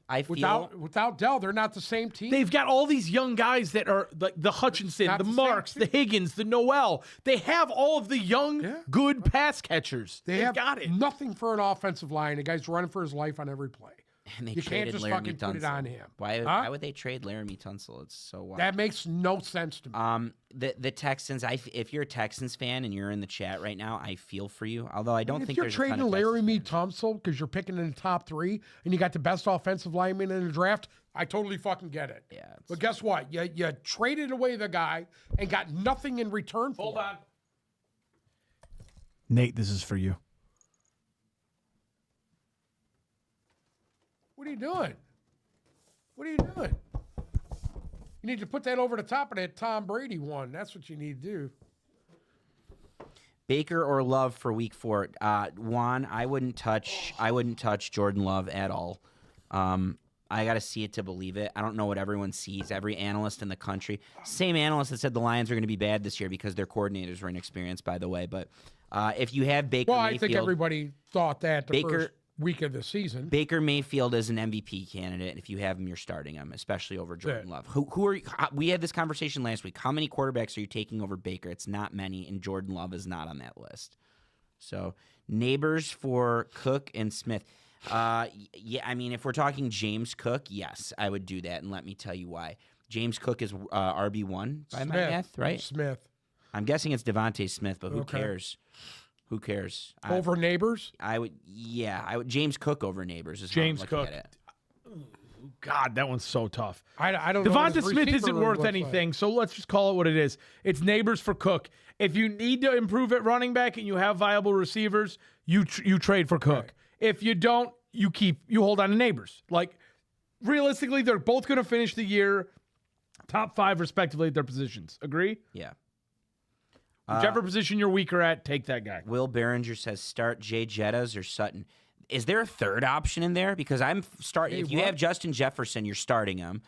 A: I feel
C: Without Dell, they're not the same team.
B: They've got all these young guys that are like the Hutchinson,
C: Not
B: the
C: the same
B: Marks, the Higgins, the Noel. They have all of the young, good pass catchers.
C: they
B: They've
C: have
B: got it.
C: nothing for an offensive line. The guy's running for his life on every play.
A: and they
C: You can't
A: traded
C: just
A: Laramie
C: fucking put it
A: Tunsil.
C: on him.
A: Why would they trade Laramie Tunsil? It's so wild.
C: That makes no sense to me.
A: The Texans. If you're a Texans fan and you're in the chat right now, I feel for you. Although I don't
C: If
A: think
C: you're
A: there's a ton
C: trading
A: of Texans
C: Laramie
A: fans.
C: Tunsil because you're picking in the top 3 and you got the best offensive lineman in the draft, I totally fucking get it.
A: Yeah, it's-
C: But guess what? You traded away the guy and got nothing in return for
B: Hold
C: him.
B: on. Nate, this is for you.
C: What are you doing? What are you doing? You need to put that over the top of that Tom Brady one. That's what you need to do.
A: Baker or Love for Week 4. Juan, I wouldn't touch Jordan Love at all. I got to see it to believe it. I don't know what everyone sees. Every analyst in the country, same analyst that said the Lions are going to be bad this year because their coordinators were inexperienced, by the way. But if you have Baker
C: Well,
A: Mayfield,
C: I think everybody thought that the
A: Baker-
C: first week of the season.
A: Baker Mayfield is an MVP candidate. And if you have him, you're starting him, especially over Jordan Love. Who are you, we had this conversation last week. How many quarterbacks are you taking over Baker? It's not many, and Jordan Love is not on that list. So neighbors for Cook and Smith. Yeah, I mean, if we're talking James Cook, yes, I would do that, and let me tell you why. James Cook is RB1 by my math, right?
C: Smith.
A: I'm guessing it's Devontae Smith, but who
C: Okay.
A: cares? Who cares?
C: Over Neighbors?
A: I would James Cook over Neighbors is
B: James
A: how I'm looking
B: Cook.
A: at it.
B: God, that one's so tough.
C: I don't know. what
B: Devonta
C: his
B: Smith
C: receiver
B: isn't
C: room
B: worth
C: looks
B: anything, so let's just call it what it is. It's neighbors for Cook. If you need to improve at running back and you have viable receivers, you trade for Cook.
C: Right.
B: If you don't, you hold on to neighbors. Like, realistically, they're both going to finish the year top 5 respectively at their positions. Agree?
A: Yeah.
B: Whichever position you're weaker at, take that guy.
A: Will Behringer says start Jay Jettas or Sutton. Is there a third option in there? Because I'm starting.
C: Hey,
A: if you
C: what?
A: have Justin Jefferson, you're starting him,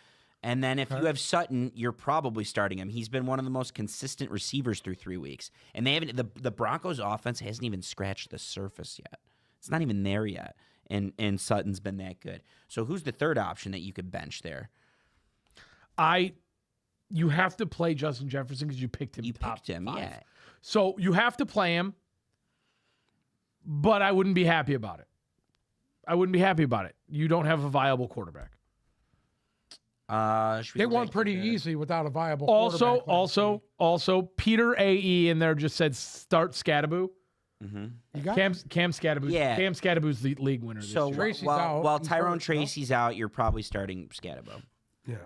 A: and then if you have Sutton, you're probably starting him. He's been one of the most consistent receivers through 3 weeks, and they haven't. The Broncos' offense hasn't even scratched the surface yet. It's not even there yet, and Sutton's been that good. So who's the third option that you could bench there?
B: You have to play Justin Jefferson because you picked him.
A: You
B: top
A: picked him,
B: 5.
A: yeah.
B: So you have to play him, but I wouldn't be happy about it. You don't have a viable quarterback.
A: Should we
C: They
A: go
C: won
A: back
C: pretty
A: to-
C: easy without a viable quarterback.
B: Also, Peter AE in there just said start Scadaboo.
C: You got
B: Cam Scadaboo.
A: Yeah.
B: Cam Scadaboo's the league winner this
A: So
B: year.
C: Tracy's out.
A: while
C: He's
A: Tyrone
C: hurt, no?
A: Tracy's out, you're probably starting Scadabo.
C: Yeah.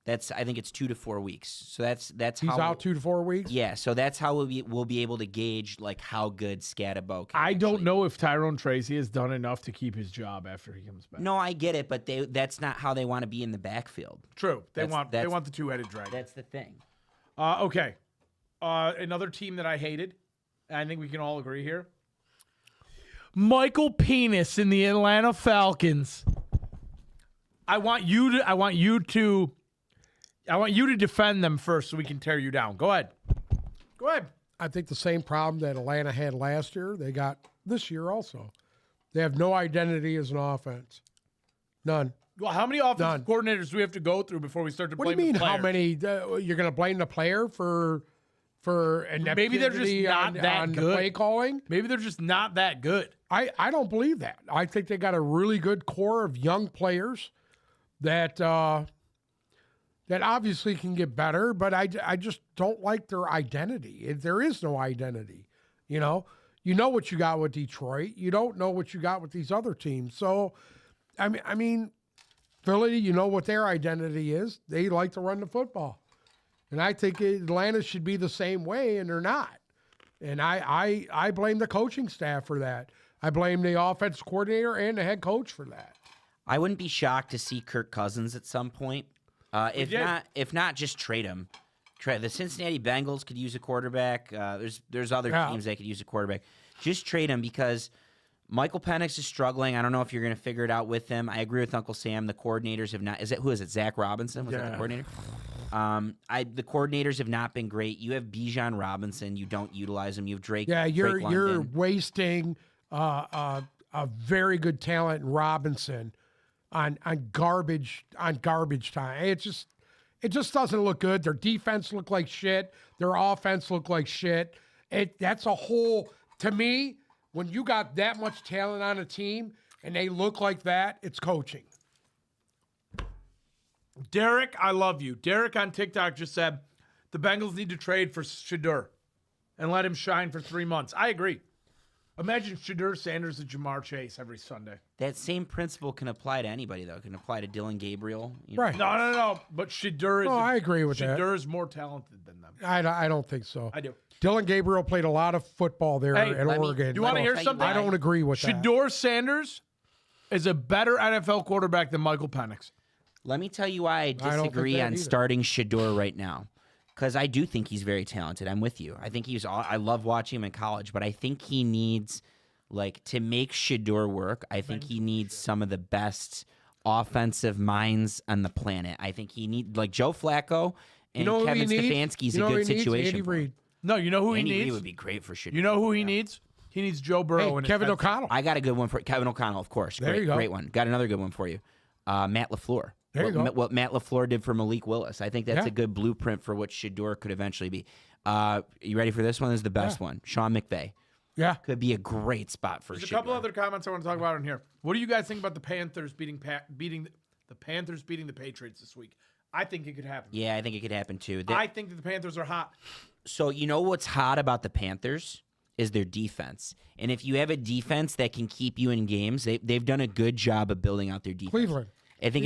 A: I think it's 2 to 4 weeks. So that's
C: He's
A: how
C: out 2 to 4 weeks.
A: Yeah, so that's how we'll be able to gauge like how good Scatabo can
B: I don't
A: actually-
B: know if Tyrone Tracy has done enough to keep his job after he comes back.
A: No, I get it, but that's not how they want to be in the backfield.
B: True. They
A: That's-
B: want the two-headed dragon.
A: That's the thing.
B: Okay. Another team that I hated, and I think we can all agree here. Michael Penis in the Atlanta Falcons. I want you to defend them first so we can tear you down. Go ahead. Go ahead.
C: I think the same problem that Atlanta had last year, they got this year also. They have no identity as an offense. None.
B: Well, how many offensive
C: None.
B: coordinators do we have to go through before we start to
C: What do you
B: blame
C: mean?
B: the
C: How
B: players?
C: many? You're going to blame the player for
B: Maybe they're just
C: ineptity
B: not
C: on
B: that
C: the
B: good.
C: play calling?
B: Maybe they're just not that good.
C: I don't believe that. I think they got a really good core of young players that that obviously can get better, but I just don't like their identity. There is no identity. You know what you got with Detroit. You don't know what you got with these other teams. So, I mean, Philly, you know what their identity is. They like to run the football. And I think Atlanta should be the same way, and they're not. And I blame the coaching staff for that. I blame the offense coordinator and the head coach for that.
A: I wouldn't be shocked to see Kirk Cousins at some point. If
B: did.
A: not, just trade him. The Cincinnati Bengals could use a quarterback. There's other teams that could use a quarterback. Just trade him because Michael Penix is struggling. I don't know if you're going to figure it out with him. I agree with Uncle Sam. The coordinators have not. Who is it? Zach Robinson was that the coordinator? The coordinators have not been great. You have Bijan Robinson. You don't utilize him. You have Drake.
C: Yeah, you're
A: London.
C: wasting a very good talent in Robinson on garbage time. It just doesn't look good. Their defense looked like shit. Their offense looked like shit. That's a whole, to me, when you got that much talent on a team and they look like that, it's coaching.
B: Derek, I love you. Derek on TikTok just said the Bengals need to trade for Shadur and let him shine for 3 months. I agree. Imagine Shadur Sanders and Jamar Chase every Sunday.
A: That same principle can apply to anybody, though. It can apply to Dylan Gabriel. You know.
C: Right.
B: No. But Shadur is.
C: No, I agree with that.
B: Shadur is more talented than them.
C: I don't think so.
B: I do.
C: Dylan Gabriel played a lot of football there
B: Hey,
C: at
A: let me-
C: Oregon.
B: You want to hear
A: tell you
B: something?
A: why.
C: I don't agree with that.
B: Shadur Sanders is a better NFL quarterback than Michael Penix.
A: Let me tell you why I
C: don't think
A: disagree
C: that
A: on
C: either.
A: starting Shador right now. Because I do think he's very talented. I'm with you. I think I love watching him in college, but I think he needs, to make Shador work, I think he needs some of the best offensive minds on the planet. I think he needs, Joe Flacco and
C: who
A: Kevin
C: he needs?
A: Stefanski's
C: You know
A: a
C: who
A: good
C: he needs?
A: situation.
C: Andy
A: for him.
C: Reid.
B: No, you know who he
A: Andy Reid
B: needs?
A: would be great for Shador.
B: You know who he needs? He needs Joe Burrow.
C: Hey,
B: in his
C: Kevin
B: head.
C: O'Connell.
A: I got a good one for Kevin O'Connell, of course.
C: There
A: Great,
C: you go.
A: Great one. Got another good one for you. Matt LaFleur.
C: There you go.
A: What Matt LaFleur did for Malik Willis. I think that's
C: Yeah.
A: a good blueprint for what Shador could eventually be. You ready for this one? This is the best one. Sean McVay.
C: Yeah.
A: Could be a great spot for
B: There's a
A: Shador.
B: couple other comments I want to talk about in here. What do you guys think about the Panthers beating the Patriots this week? I think it could happen.
A: Yeah, I think it could happen too.
B: I think that the Panthers are hot.
A: So you know what's hot about the Panthers is their defense. And if you have a defense that can keep you in games, they've done a good job of building out their defense.
C: Cleveland.
A: I think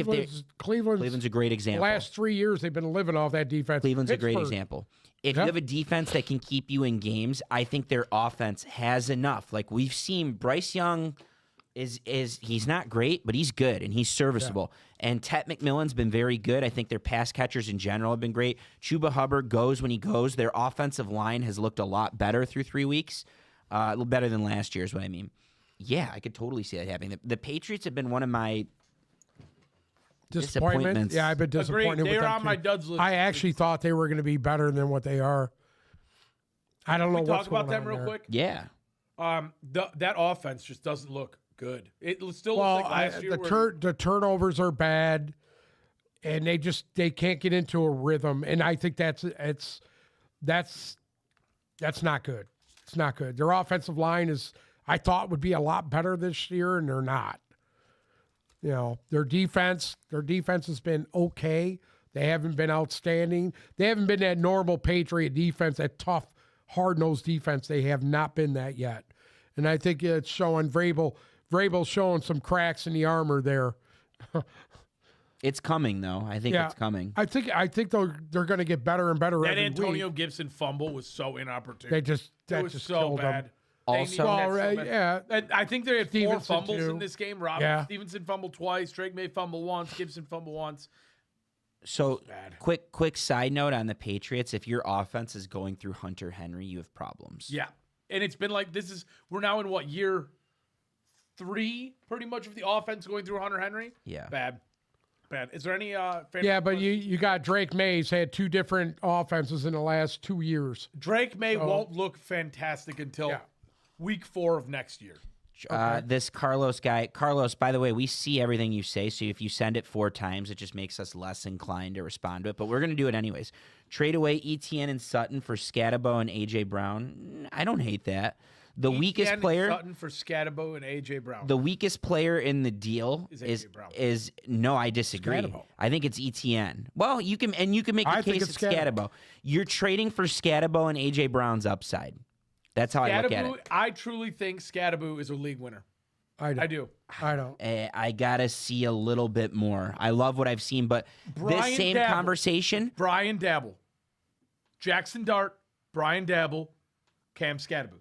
C: Cleveland's
A: a great
C: the
A: example.
C: last 3 years they've been living off that defense.
A: Cleveland's a great
C: Pittsburgh.
A: example. If
C: Yeah.
A: you have a defense that can keep you in games, I think their offense has enough. We've seen Bryce Young is he's not great, but he's good and he's serviceable. And Tet McMillan's been very good. I think their pass catchers in general have been great. Chuba Hubbard goes when he goes. Their offensive line has looked a lot better through 3 weeks. A little better than last year is what I mean. Yeah, I could totally see that happening. The Patriots have been one of my disappointments.
C: Yeah, I've been disappointed
B: Agreed.
C: with
B: They're
C: them
B: on
C: too.
B: my duds list.
C: I actually thought they were going to be better than what they are. I don't know
B: Can we
C: what's
B: talk about
C: going
B: them
C: on
B: real
C: there.
B: quick?
A: Yeah.
B: That offense just doesn't look good. It still
C: Well,
B: looks like last year.
C: the turnovers are bad, and they can't get into a rhythm. And I think that's not good. It's not good. Their offensive line I thought would be a lot better this year, and they're not. You know, their defense has been okay. They haven't been outstanding. They haven't been that normal Patriot defense, that tough, hard-nosed defense. They have not been that yet. And I think it's showing Vrabel's showing some cracks in the armor there.
A: It's coming though. I think it's coming.
C: I think they're going to get better and better
B: That
C: every
B: Antonio
C: week.
B: Gibson fumble was so inopportune.
C: That just
B: so
C: killed
B: bad.
C: them.
A: Also-
C: Well, yeah.
B: And I think they had 4
C: Stevenson,
B: fumbles
C: too.
B: in this game.
C: Yeah.
B: Stevenson fumbled twice. Drake May fumbled once. Gibson fumbled once.
A: So
B: Bad.
A: quick side note on the Patriots: if your offense is going through Hunter Henry, you have problems.
B: Yeah. And it's been like we're now in what, year 3 pretty much of the offense going through Hunter Henry?
A: Yeah.
B: Bad. Is there any
C: Yeah, but you got Drake Mays had 2 different offenses in the last 2 years.
B: Drake May won't look fantastic until week 4 of next year.
A: This Carlos guy, by the way, we see everything you say. So if you send it 4 times, it just makes us less inclined to respond to it. But we're going to do it anyways. Trade away ETN and Sutton for Scatabo and AJ Brown. I don't hate that. The weakest
B: Etienne
A: player,
B: Sutton for Scatabo and AJ Brown.
A: the weakest player in the deal
B: Is
A: is
B: A.J. Brown.
A: no, I disagree.
C: Scatabo.
A: I think it's ETN. Well, you can make the
C: I think
A: case
C: it's
A: it's Scatabo. You're trading for Scatabo and AJ Brown's upside. That's how I look at it.
B: I truly think Scatabo is a league winner.
C: I
B: do.
C: don't.
A: I gotta see a little bit more. I love what I've seen, but
B: Brian
A: this same
B: Dabble.
A: conversation,
B: Brian Dabble, Jackson Dart, Brian Dabble, Cam Scatabo.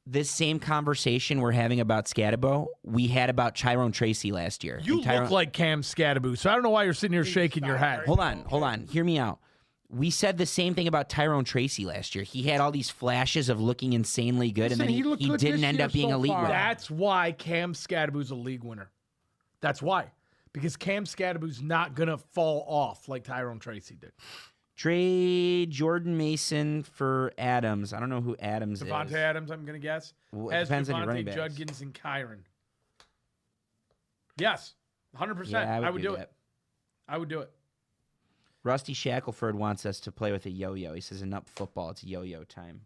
A: this same conversation we're having about Scatabo, we had about Tyrone Tracy last year.
B: You
A: And Tyrone-
B: look like Cam Scatabo, so I don't know why you're sitting here shaking your head.
A: Hold on. Hear me out. We said the same thing about Tyrone Tracy last year. He had all these flashes of looking insanely good,
C: Listen,
A: and
C: he
A: then
C: looked
A: he
C: good
A: didn't
C: this
A: end
C: year
A: up being
C: so
A: a league
C: far.
A: winner.
B: That's why Cam Scadabo's a league winner. That's why. Because Cam Scadabo's not going to fall off like Tyrone Tracy did.
A: Trade Jordan Mason for Adams. I don't know who Adams
B: Devontae
A: is.
B: Adams, I'm going to guess.
A: Well, it
B: Has
A: depends on your
B: Devontae,
A: running backs.
B: Judkins, and Kyron. Yes, 100%.
A: Yeah,
B: I would do
A: that.
B: it. I would do it.
A: Rusty Shackelford wants us to play with a yo-yo. He says, enough football. It's yo-yo time.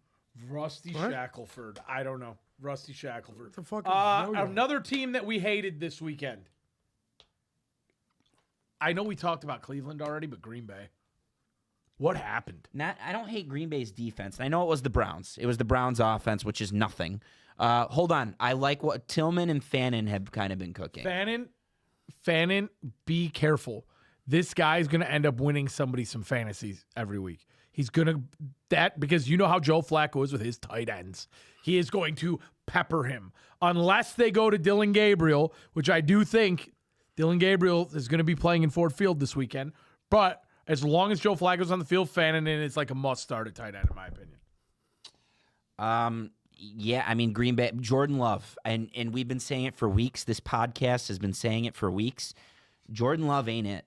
B: Rusty
C: What?
B: Shackelford. I don't know. Rusty Shackelford.
C: The fuck is yo-yo?
B: Another team that we hated this weekend. I know we talked about Cleveland already, but Green Bay. What happened?
A: I don't hate Green Bay's defense. And I know it was the Browns. It was the Browns' offense, which is nothing. Hold on. I like what Tillman and Fannin have kind of been cooking.
B: Fannin, be careful. This guy's going to end up winning somebody some fantasies every week. He's going to, because you know how Joe Flacco is with his tight ends. He is going to pepper him. Unless they go to Dylan Gabriel, which I do think Dylan Gabriel is going to be playing in Ford Field this weekend. But as long as Joe Flacco's on the field, Fannin is like a must start at tight end, in my opinion.
A: Yeah, I mean, Green Bay, Jordan Love, and we've been saying it for weeks. This podcast has been saying it for weeks. Jordan Love ain't it.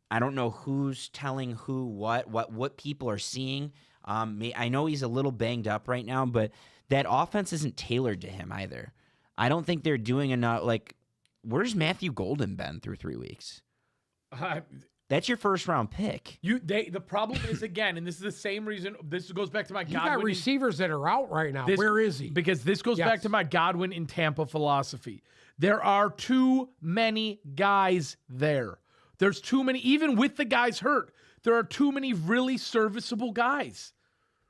A: I don't know who's telling who what people are seeing. I know he's a little banged up right now, but that offense isn't tailored to him either. I don't think they're doing enough. Like, where's Matthew Golden been through 3 weeks? That's your first round pick.
B: The problem is, again, and this is the same reason, this goes back to my
C: You got
B: Godwin.
C: receivers that are out right now.
B: This-
C: Where is he?
B: Because this goes
C: Yes.
B: back to my Godwin in Tampa philosophy. There are too many guys there. There's too many, even with the guys hurt, there are too many really serviceable guys.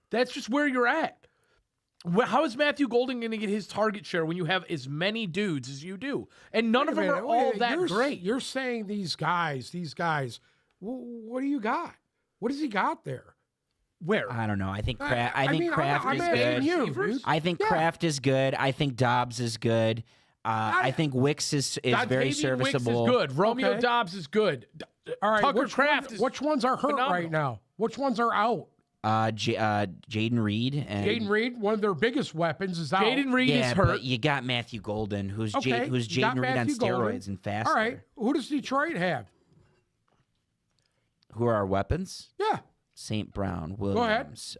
B: That's just where you're at. How is Matthew Golden going to get his target share when you have as many dudes as you do? And none of them are all that great.
C: You're saying these guys, what do you got? What does he got there?
B: Where?
A: I don't know. I think Kraft.
C: I'm
A: Kraft is
C: asking
A: good.
C: you,
B: Receivers?
C: dude.
A: I think
C: Yeah.
A: Kraft is good. I think Dobbs is good. I think Wicks is very
B: Dontavian
A: serviceable.
B: Wicks is good. Romeo
C: Okay.
B: Dobbs is good.
C: All right,
B: Tucker Kraft is
C: which ones are hurt
B: phenomenal.
C: right now? Which ones are out?
A: Jaden Reed and
C: Jaden Reed, one of their biggest weapons, is out.
B: Jaden Reed
A: yeah,
B: is hurt.
A: but you got Matthew Golden, who's
C: Okay,
A: who's
C: you got
A: Jaden Reed on
C: Matthew
A: steroids
C: Golden.
A: and faster.
C: All right, who does Detroit have?
A: Who are our weapons?
C: Yeah,
A: St. Brown,
C: ahead.
A: Williams.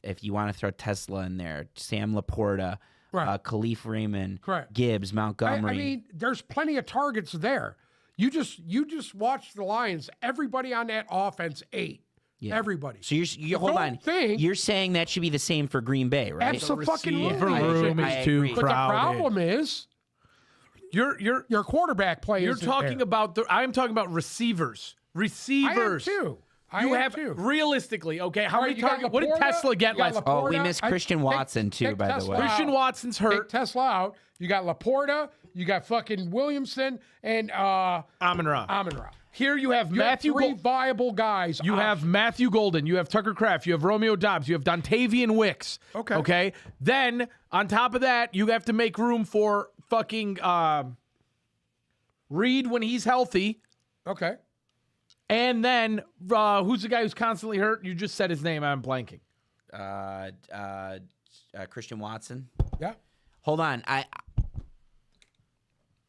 A: If you want to throw Tesla in there, Sam Laporta,
C: Right.
A: Khalif Raymond,
C: Correct.
A: Gibbs, Montgomery.
C: I mean, there's plenty of targets there. You just watch the Lions. Everybody on that offense ate.
A: Yeah.
C: Everybody.
A: So you hold
C: don't
A: on.
C: think-
A: You're saying that should be the same for Green Bay, right?
C: Absolutely.
B: receiver
A: I
B: room
A: agree.
B: is too
A: But the
C: But the
B: crowded.
C: problem is
B: You're
C: your quarterback play.
B: You're
C: isn't
B: talking
C: there.
B: about I'm talking about receivers.
C: I am
B: Receivers.
C: too. I
B: You
C: am
B: have
C: too.
B: realistically, okay. How
C: All
B: many
C: right, you got
B: targets? What did
C: Laporta,
B: Tesla get
C: you got
B: last?
C: Laporta.
A: Oh, we missed Christian Watson too, by the
C: Tesla
A: way.
C: out.
B: Christian Watson's hurt.
C: Take Tesla out. You got Laporta. You got fucking Williamson and
B: Amon-Ra.
C: Amon-Ra.
B: Here you have
C: You have
B: Matthew.
C: three viable guys.
B: You have Matthew Golden. You have Tucker Kraft. You have Romeo Dobbs. You have Dontavian Wicks.
C: Okay.
B: Okay. Then on top of that, you have to make room for fucking Reed when he's healthy.
C: Okay.
B: And then who's the guy who's constantly hurt? You just said his name. I'm blanking.
A: Christian Watson.
C: Yeah.
A: Hold on. I'm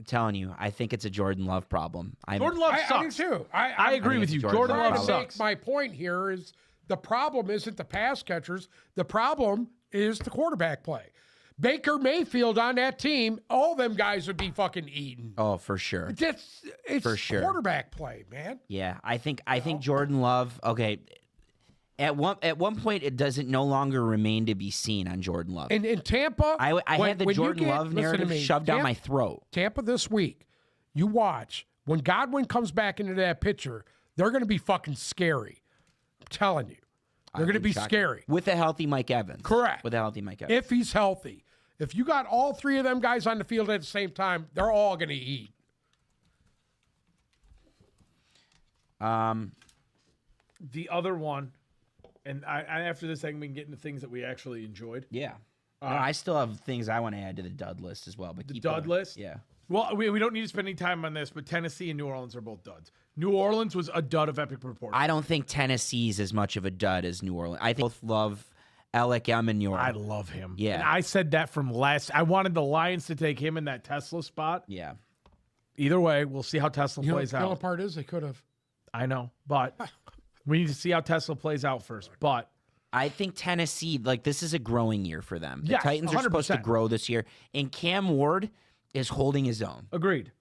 A: telling you, I think it's a Jordan Love problem.
B: Jordan Love
C: I do
B: sucks.
C: too.
B: I agree
A: think
B: with
A: it's
B: you.
A: Jordan
B: Jordan
A: Love
B: Love
C: Trying to
B: sucks.
C: make my point here is the problem isn't the pass catchers. The problem is the quarterback play. Baker Mayfield on that team, all them guys would be fucking eaten.
A: Oh, for sure.
C: It's
A: For sure.
C: quarterback play, man.
A: Yeah, I think Jordan Love. Okay, at one point it doesn't no longer remain to be seen on Jordan Love.
C: And in Tampa,
A: I had the
C: when you
A: Jordan Love
C: listen to
A: narrative
C: me,
A: shoved down my throat.
C: Tampa this week, you watch when Godwin comes back into that picture, they're going to be fucking scary. I'm telling you, they're going to be scary
A: With a healthy Mike Evans.
C: Correct.
A: With a healthy Mike Evans.
C: if he's healthy. If you got all three of them guys on the field at the same time, they're all going to eat.
B: The other one, and I after this segment, we can get into things that we actually enjoyed.
A: Yeah. No, I still have things I want to add to the dud list as well. But keep
B: Dud
A: going.
B: list?
A: Yeah.
B: Well, we don't need to spend any time on this, but Tennessee and New Orleans are both duds. New Orleans was a dud of epic proportions.
A: I don't think Tennessee's as much of a dud as New Orleans. I think both love Alec Amenyor.
B: I love him.
A: Yeah.
B: And I said that from last. I wanted the Lions to take him in that Tesla spot.
A: Yeah.
B: Either way, we'll see how Tesla
C: You know what
B: plays
C: the killer
B: out.
C: part is? They could have.
B: I know, but we need to see how Tesla plays out first. But
A: I think Tennessee, like, this is a growing year for them. The
B: Yes,
A: Titans are supposed to
B: 100%.
A: grow this year, and Cam Ward is holding his own.
B: agreed.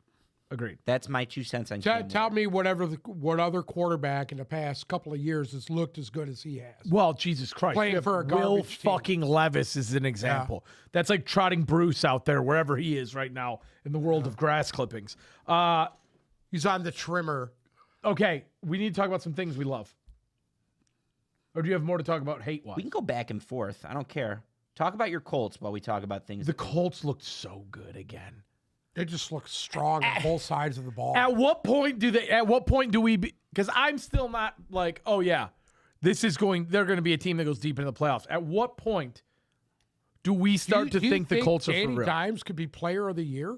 A: That's my 2 cents on
C: Tell,
A: Cam
C: tell
A: Ward.
C: me what other quarterback in the past couple of years has looked as good as he has.
B: Well, Jesus Christ.
C: Playing
B: you have
C: for a
B: Will
C: garbage team.
B: fucking Levis is an example. That's like trotting Bruce out there wherever he is right now in the world of grass clippings.
C: He's on the trimmer.
B: Okay, we need to talk about some things we love. Or do you have more to talk about hate-wise?
A: We can go back and forth. I don't care. Talk about your Colts while we talk about things.
B: The Colts looked so good again.
C: They just look strong on both sides of the ball.
B: At what point do we because I'm still not like, oh yeah, they're going to be a team that goes deep into the playoffs. At what point do we start to
C: Do you
B: think the Colts are for
C: Danny
B: real?
C: Dimes could be player of the year?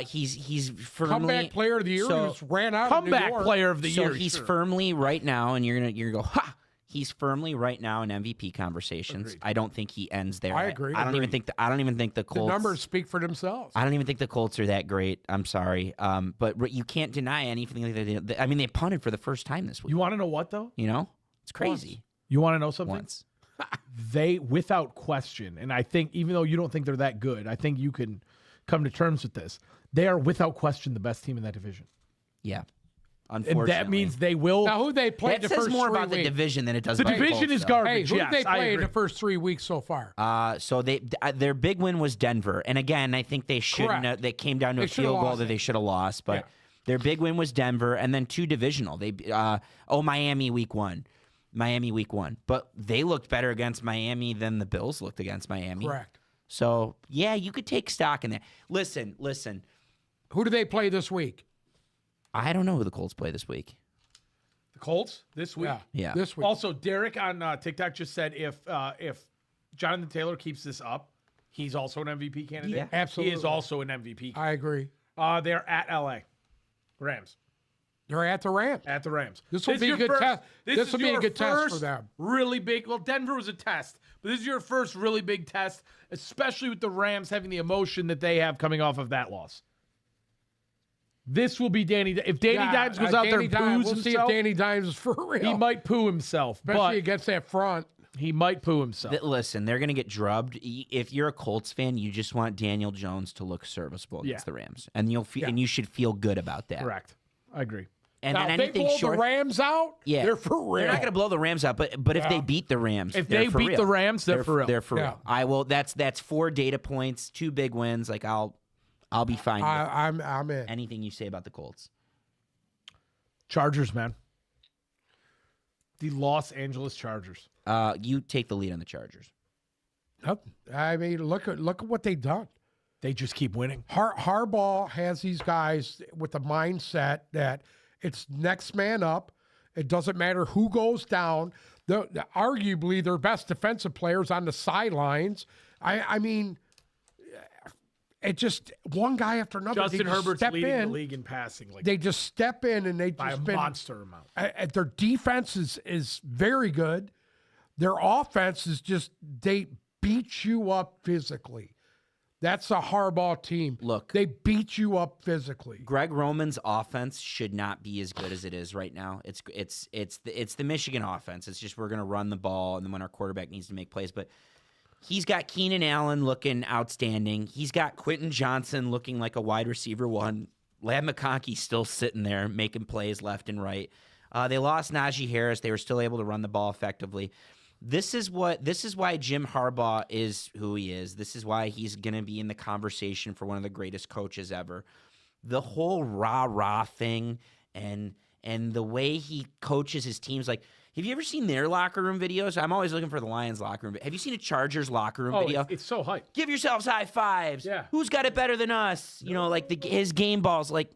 A: He's firmly
C: Comeback player of the year.
A: So,
C: He just ran out of New
B: Comeback
C: York.
B: player of the
A: so
B: year.
A: he's
B: sure.
A: firmly right now, and you're gonna go ha. He's firmly right now in MVP conversations.
B: Agreed.
A: I don't think he ends there.
C: I agree.
A: I don't even think. I don't even think the
C: The
A: Colts.
C: numbers speak for themselves.
A: I don't even think the Colts are that great. I'm sorry, but you can't deny anything like that. I mean, they punted for the first time this week.
B: You want to know what though?
A: You know, it's crazy.
B: You want to know something?
A: Once.
B: They, without question, and I think even though you don't think they're that good, I think you can come to terms with this. They are without question the best team in that division.
A: Yeah.
B: And
A: Unfortunately,
B: that means they will.
C: Now, who they played
A: that
C: the
A: says
C: first
A: more
C: 3
A: about the
C: weeks?
A: division than it does.
B: The
A: about
B: division
A: Colts,
B: is
A: though.
B: garbage.
C: Hey, who
B: yes,
C: did they
B: I
C: play in
B: agree.
C: the first 3 weeks so far?
A: So their big win was Denver, and again, I think they shouldn't.
C: Correct.
A: They came down to
C: They
A: a
C: should've
A: field goal
C: lost
A: that
C: it.
A: they should have lost, but
C: Yeah.
A: their big win was Denver, and then 2 divisional. Miami week 1, but they looked better against Miami than the Bills looked against Miami.
C: Correct.
A: So yeah, you could take stock in that. Listen.
C: Who do they play this week?
A: I don't know who the Colts play this week.
B: The Colts this week.
A: Yeah.
C: This week.
B: Also, Derek on TikTok just said if Jonathan Taylor keeps this up, he's also an MVP candidate.
A: Yeah,
C: absolutely.
B: He is also an MVP.
C: I agree.
B: They're at LA Rams.
C: They're at the Rams.
B: At the Rams.
C: This will
B: is
C: be a
B: your
C: good
B: first-
C: test. This
B: is
C: will be a
B: your
C: good test for
B: first
C: them.
B: Really big. Well, Denver was a test, but this is your first really big test, especially with the Rams having the emotion that they have coming off of that loss. This will be Danny. If Danny Dimes goes out there and poos
C: we'll see if
B: himself,
C: Danny Dimes is for real.
B: he might poo himself.
C: especially
B: But
C: against that front.
B: he might poo himself.
A: Listen, they're going to get drubbed. If you're a Colts fan, you just want Daniel Jones to look serviceable against
B: Yeah.
A: the Rams, and and you should feel good about that.
B: Correct. I agree.
A: And
C: Now,
A: then
C: if they
A: anything
C: blow
A: short,
C: the Rams out,
A: yeah,
C: they're for real.
A: They're not going to blow the Rams out, but if they beat the Rams,
B: If
A: they're
B: they
A: for
B: beat
A: real.
B: the Rams, they're for real.
A: They're for
C: Yeah.
A: real. I will. That's 4 data points, 2 big wins. Like I'll be fine with
C: I'm in.
A: anything you say about the Colts.
B: Chargers, man. the Los Angeles Chargers.
A: You take the lead on the Chargers.
C: Nope. I mean, look at what they've done.
B: They just keep winning.
C: Harbaugh has these guys with the mindset that it's next man up. It doesn't matter who goes down. Arguably, their best defensive players on the sidelines. I mean, it just one guy after another.
B: Justin
C: they just
B: Herbert's
C: step
B: leading
C: in,
B: the league in passing. Like
C: They just step in and they
B: by a
C: just been
B: monster amount.
C: their defense is very good. Their offense is just they beat you up physically. That's a Harbaugh team.
A: Look.
C: They beat you up physically.
A: Greg Roman's offense should not be as good as it is right now. It's the Michigan offense. It's just we're going to run the ball, and then when our quarterback needs to make plays. But he's got Keenan Allen looking outstanding. He's got Quentin Johnson looking like a wide receiver one. Lad McConkey still sitting there making plays left and right. They lost Najee Harris. They were still able to run the ball effectively. This is why Jim Harbaugh is who he is. This is why he's going to be in the conversation for one of the greatest coaches ever. The whole rah-rah thing and the way he coaches his teams. Like, have you ever seen their locker room videos? I'm always looking for the Lions locker room. Have you seen a Chargers locker room video?
B: It's so hype.
A: Give yourselves high fives.
B: Yeah.
A: Who's got it better than us? You know, like his game balls. Like,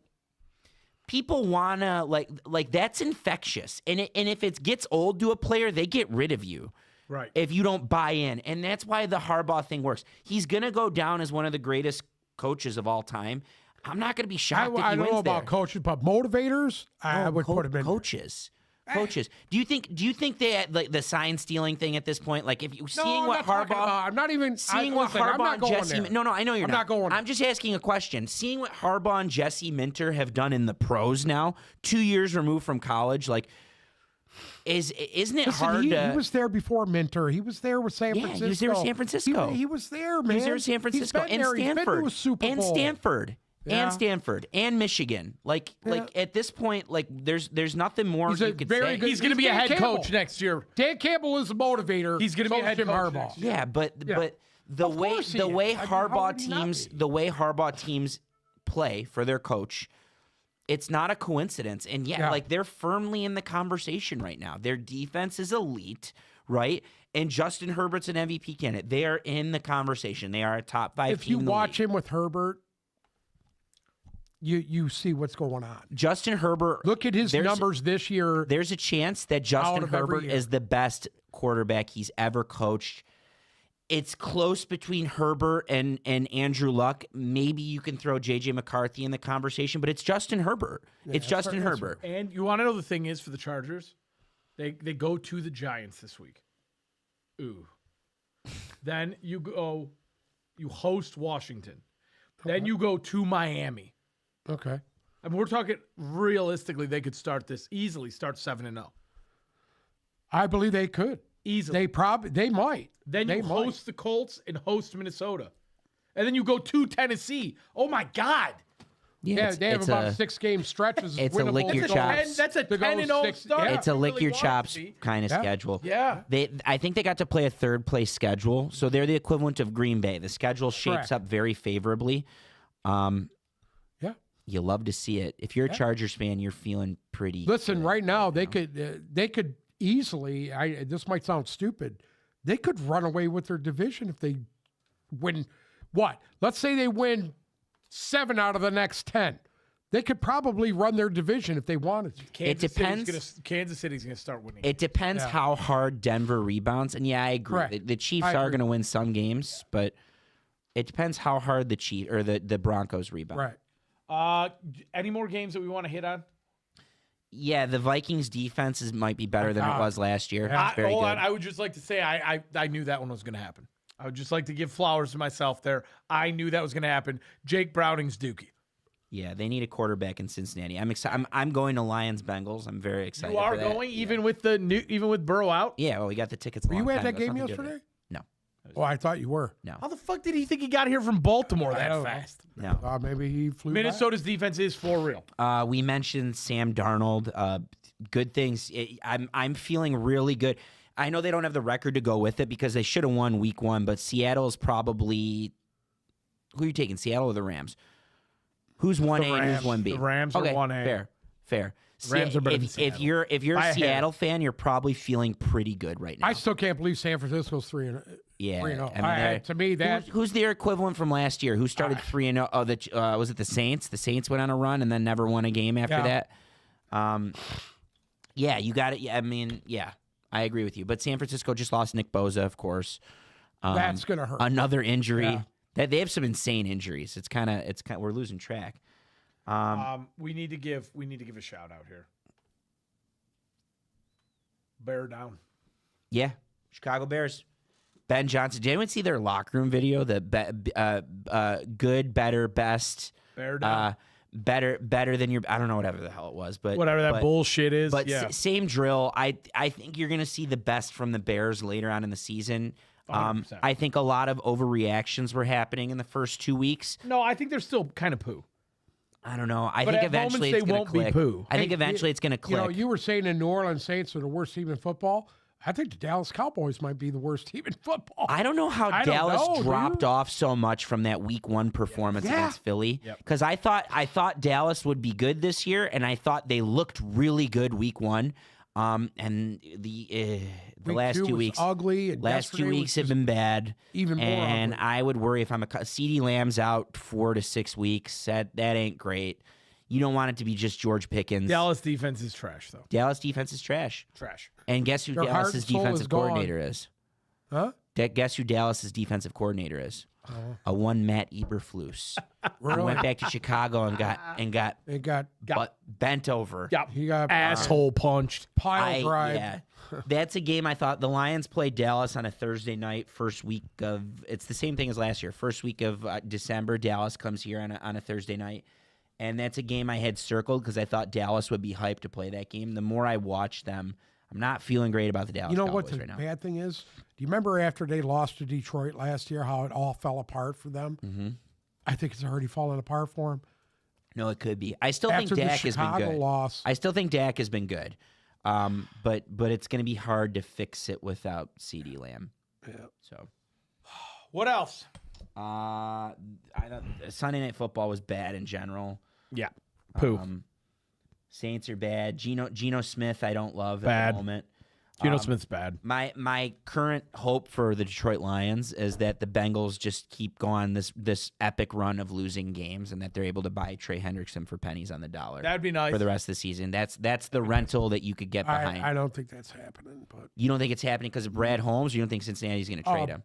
A: people wanna like that's infectious. And if it gets old to a player, they get rid of you.
B: Right.
A: If you don't buy in. And that's why the Harbaugh thing works. He's gonna go down as one of the greatest coaches of all time. I'm not gonna be shocked if he
C: I don't
A: wins
C: know about
A: there.
C: coaches, but motivators, I would put them in.
A: Coaches. Coaches. Do you think they had like the sign stealing thing at this point? Like if you seeing
C: I'm
A: what
C: not talking
A: Harbaugh
C: about- I'm not even
A: seeing
C: I,
A: what
C: listen, I'm
A: Harbaugh
C: not
A: and
C: going
A: Jesse
C: there.
A: No, I know you're
C: I'm
A: not.
C: not going
A: I'm just asking a question. Seeing what Harbaugh and Jesse Minter have done in the pros now, 2 years removed from college, like isn't it
C: Listen,
A: hard
C: he
A: to
C: was there before Minter. He was there with San
A: Yeah,
C: Francisco.
A: he was there with San Francisco.
C: He was there, man.
A: He was there in San Francisco
C: He's been
A: and
C: there. He's been
A: Stanford
C: to a Super
A: and
C: Bowl.
A: Stanford.
C: Yeah.
A: And Stanford and Michigan, like at this point, like there's nothing more
C: He's a
A: you could
C: very
A: say.
C: good-
B: He's going to be a
C: Dan
B: head
C: Campbell.
B: coach next year.
C: Dan Campbell is a motivator.
B: He's gonna be
C: so
B: a head
C: is Jim
B: coach
C: Harbaugh.
B: next year.
A: Yeah, but the
C: Of
A: way
C: course he
A: the
C: is.
A: way
C: I mean, how
A: Harbaugh
C: would he not
A: teams
C: be?
A: the way Harbaugh teams play for their coach, it's not a coincidence. And
C: Yeah.
A: like they're firmly in the conversation right now. Their defense is elite, right? And Justin Herbert's an MVP candidate. They are in the conversation. They are a top 5
C: If
A: team.
C: you
A: in the
C: watch
A: league.
C: him with Herbert, you see what's going on.
A: Justin Herbert,
C: Look at his
A: there's-
C: numbers this year.
A: There's a chance that Justin
C: of every
A: Herbert
C: year.
A: is the best quarterback he's ever coached. It's close between Herbert and Andrew Luck. Maybe you can throw J.J. McCarthy in the conversation, but it's Justin Herbert. It's Justin Herbert.
B: And you want to know the thing is for the Chargers? They go to the Giants this week. Ooh. Then you host Washington. Then you go to Miami.
C: Okay.
B: I mean, we're talking realistically, they could start 7-0.
C: I believe they could.
B: Easily.
C: They might.
B: Then
C: They
B: you
C: might.
B: host the Colts and host Minnesota. And then you go to Tennessee. Oh my God.
C: Yeah,
A: it's-
C: they have
A: it's
C: about
A: a-
C: 6 game stretches.
A: it's a
C: winnable
A: lick your
C: to go-
A: chops.
B: That's a
C: to go
B: 10-0
C: six-
B: start.
C: yeah.
A: It's a
B: if you
A: lick
B: really
A: your
B: want
A: chops
B: to be.
A: kind of
C: Yeah.
A: schedule.
B: Yeah.
A: I think they got to play a third place schedule, so they're the equivalent of Green Bay. The schedule shapes
C: Correct.
A: up very favorably.
C: Yeah.
A: You love to see it. If you're a Chargers fan, you're feeling pretty.
C: Listen,
A: good
C: right now they could easily. This might sound stupid. They could run away with their division if they win. What? Let's say they win 7 out of the next 10. They could probably run their division if they wanted to.
B: Kansas
A: depends.
B: Kansas City's going to start winning.
A: It depends
C: Yeah.
A: how hard Denver rebounds, and yeah, I agree.
C: Correct.
A: The Chiefs
C: I
A: are
C: agree.
A: going to win some games, but it depends how hard the Broncos rebound.
C: Right.
B: Any more games that we want to hit on?
A: Yeah, the Vikings defense might be better than it was last year.
C: Yeah.
A: It's very
B: Hold
A: good.
B: on. I would just like to say I knew that one was going to happen. I would just like to give flowers to myself there. I knew that was going to happen. Jake Browning's Dookie.
A: Yeah, they need a quarterback in Cincinnati. I'm excited. I'm going to Lions Bengals. I'm very excited.
B: You are
A: for that.
B: going even with Burrow out.
A: Yeah, well, we got the tickets. A
C: Were you
A: long
C: at
A: time
C: that
A: ago.
C: game
A: Something to do with
C: yesterday?
A: it. No,
C: Oh, I thought you were.
A: no,
B: How the fuck did he think he got here from Baltimore
C: I
B: that
C: don't know.
B: fast?
A: no.
C: Maybe he flew. back.
B: Minnesota's defense is for real.
A: We mentioned Sam Darnold. Good things. I'm feeling really good. I know they don't have the record to go with it because they should have won week 1, but Seattle's probably. Who are you taking, Seattle or the Rams? Who's 1A and who's 1B?
B: The Rams are
A: okay,
B: 1A.
A: Fair.
B: Rams are better than
A: If
B: Seattle.
A: you're a
B: By a hair.
A: Seattle fan, you're probably feeling pretty good right now.
C: I still can't believe San Francisco's 3-0.
A: Yeah,
C: 3-0.
A: I mean, they're-
C: To me, that
A: who's their equivalent from last year? Who started 3-0? Oh, was it the Saints? The Saints went on a run and then never won a game after
C: Yeah.
A: that. Yeah, you got it. Yeah, I mean, yeah, I agree with you. But San Francisco just lost Nick Bosa, of course.
C: that's gonna hurt.
A: Another injury.
C: Yeah.
A: They have some insane injuries. It's kind of we're losing track.
B: We need to give a shout out here. Bear down.
A: Yeah, Chicago Bears. Ben Johnson. Did anyone see their locker room video? The good, better, best,
B: Bear down.
A: better than your. I don't know whatever the hell it was, but
B: Whatever that
A: but,
B: bullshit is.
A: But
B: yeah.
A: same drill. I think you're going to see the best from the Bears later on in the season.
B: 100%.
A: I think a lot of overreactions were happening in the first 2 weeks.
B: No, I think they're still kind of poo.
A: I don't know. I
B: But
A: think
B: at
A: eventually
B: moments
A: it's
B: they
A: going
B: won't
A: to
B: be
A: click.
B: poo.
A: I think
C: Hey,
A: eventually it's going to click.
C: You know, you were saying the New Orleans Saints are the worst team in football. I think the Dallas Cowboys might be the worst team in football.
A: I don't know how
C: I don't
A: Dallas
C: know,
A: dropped
C: dude.
A: off so much from that Week 1 performance
C: Yeah.
A: against Philly.
B: Yep.
A: Because I thought Dallas would be good this year, and I thought they looked really good Week 1. And the
C: Week
A: last
C: 2
A: 2
C: was
A: weeks,
C: ugly. And
A: last 2
C: yesterday was
A: weeks have
C: just
A: been bad.
C: even more
A: And
C: ugly.
A: I would worry if I'm CeeDee Lamb's out 4 to 6 weeks. That ain't great. You don't want it to be just George Pickens.
B: Dallas defense is trash, though.
A: Dallas defense is trash.
B: Trash.
A: And guess who
C: Their heart
A: Dallas's
C: and soul is
A: defensive
C: gone.
A: coordinator is?
C: Huh?
A: Guess who Dallas's defensive coordinator is? A one Matt Eberflus. He went back to Chicago and got
C: They got
A: bent over.
B: Got
C: He got
B: asshole punched.
C: pile drive.
A: Yeah. That's a game I thought the Lions played Dallas on a Thursday night, first week of. It's the same thing as last year. First week of December, Dallas comes here on a Thursday night, and that's a game I had circled because I thought Dallas would be hyped to play that game. The more I watch them, I'm not feeling great about the Dallas
C: You know
A: Cowboys
C: what the
A: right now.
C: bad thing is? Do you remember after they lost to Detroit last year, how it all fell apart for them? Mm-hmm. I think it's already fallen apart for them.
A: No, it could be. I still
C: After
A: think
C: the
A: Dak has been
C: Chicago
A: good.
C: loss,
A: I still think Dak has been good. But it's going to be hard to fix it without CeeDee Lamb.
C: Yeah.
A: So,
B: What else?
A: Sunday Night Football was bad in general.
B: Yeah. Poo.
A: Saints are bad. Geno Smith, I don't love at
B: Bad.
A: the moment.
B: Geno Smith's bad.
A: My current hope for the Detroit Lions is that the Bengals just keep going this epic run of losing games, and that they're able to buy Trey Hendrickson for pennies on the dollar.
B: That'd be nice.
A: for the rest of the season. That's the rental that you could get behind.
C: I don't think that's happening, but
A: You don't think it's happening because of Brad Holmes? Or you don't think Cincinnati's going to trade
C: Oh.
A: him?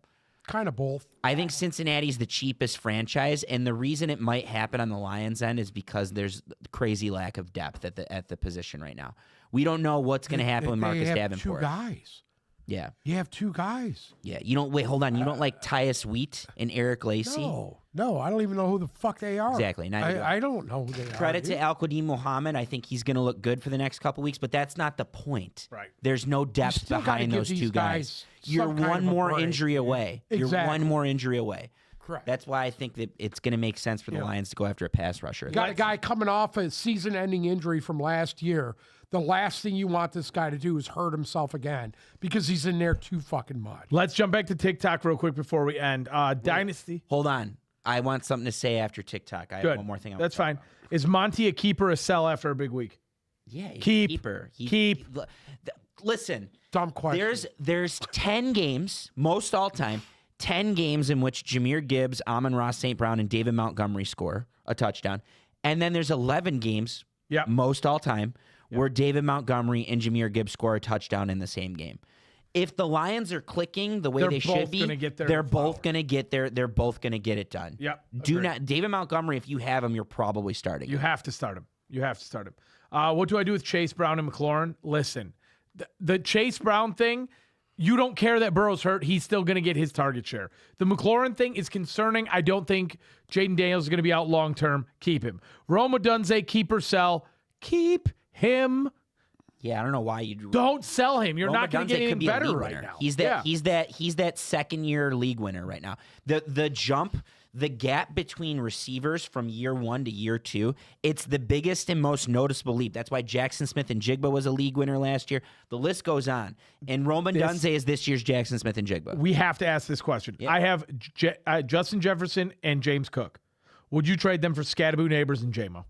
C: kind of both.
A: I think Cincinnati's the cheapest franchise, and the reason it might happen on the Lions' end is because there's crazy lack of depth at the position right now. We don't know what's going to happen with Marcus
C: They have
A: Davenport.
C: two guys.
A: Yeah,
C: You have two guys.
A: yeah. You don't wait. Hold on. You don't like Tyus Wheat and Eric Lacy?
C: No, I don't even know who the fuck they are.
A: Exactly, neither do I.
C: I don't know who they are.
A: Credit to
C: dude.
A: Al Qadim Muhammad. I think he's going to look good for the next couple weeks, but that's not the point.
B: Right.
A: There's no depth
C: still gotta
A: behind
C: give
A: those
C: these
A: two
C: guys
A: You're
C: some kind
A: one
C: of a
A: more
C: break.
A: injury away. You're
C: Exactly.
A: one more injury away.
C: Correct.
A: That's why I think that it's going to make sense for the
C: Yeah.
A: Lions to go after a pass rusher.
C: Got a guy coming off a season-ending injury from last year. The last thing you want this guy to do is hurt himself again because he's in there too fucking much.
B: Let's jump back to TikTok real quick before we end. Dynasty.
A: Hold on. I want something to say after TikTok. I have
B: Good.
A: one more thing.
B: That's fine. Is Monty a keeper or a sell after a big week?
A: Yeah, he's a
B: Keep.
A: keeper.
B: Keep.
A: Listen,
C: Dumb question.
A: there's 10 games, most all time, 10 games in which Jahmyr Gibbs, Amon-Ra St. Brown, and David Montgomery score a touchdown. And then there's 11 games,
B: Yep.
A: most all time, where David Montgomery and Jahmyr Gibbs score a touchdown in the same game. If the Lions are clicking the way
B: They're
A: they
B: both
A: should be,
B: gonna get their
A: they're
B: flowers.
A: both going to get there. They're both going to get it done.
B: Yep,
A: Do
B: agreed.
A: not David Montgomery. If you have him, you're probably starting.
B: You have to start him. You have to start him. What do I do with Chase Brown and McLaurin? Listen, the Chase Brown thing, you don't care that Burrow's hurt. He's still going to get his target share. The McLaurin thing is concerning. I don't think Jaden Daniels is going to be out long term. Keep him. Rome Odunze, keep or sell. Keep him.
A: Yeah, I don't know why you
B: Don't sell him. You're
A: Roma
B: not going
A: Dunze
B: to get
A: could
B: anything
A: be a
B: better
A: league
B: right
A: winner.
B: now.
A: He's that second year league winner right now. The jump, the gap between receivers from year 1 to year 2, it's the biggest and most noticeable leap. That's why Jackson Smith and Jigba was a league winner last year. The list goes on. And Roman Dunze is this year's Jackson Smith and Jigba.
B: We have to ask this question.
A: Yep.
B: I have Justin Jefferson and James Cook. Would you trade them for Scadaboo Neighbors and JMO?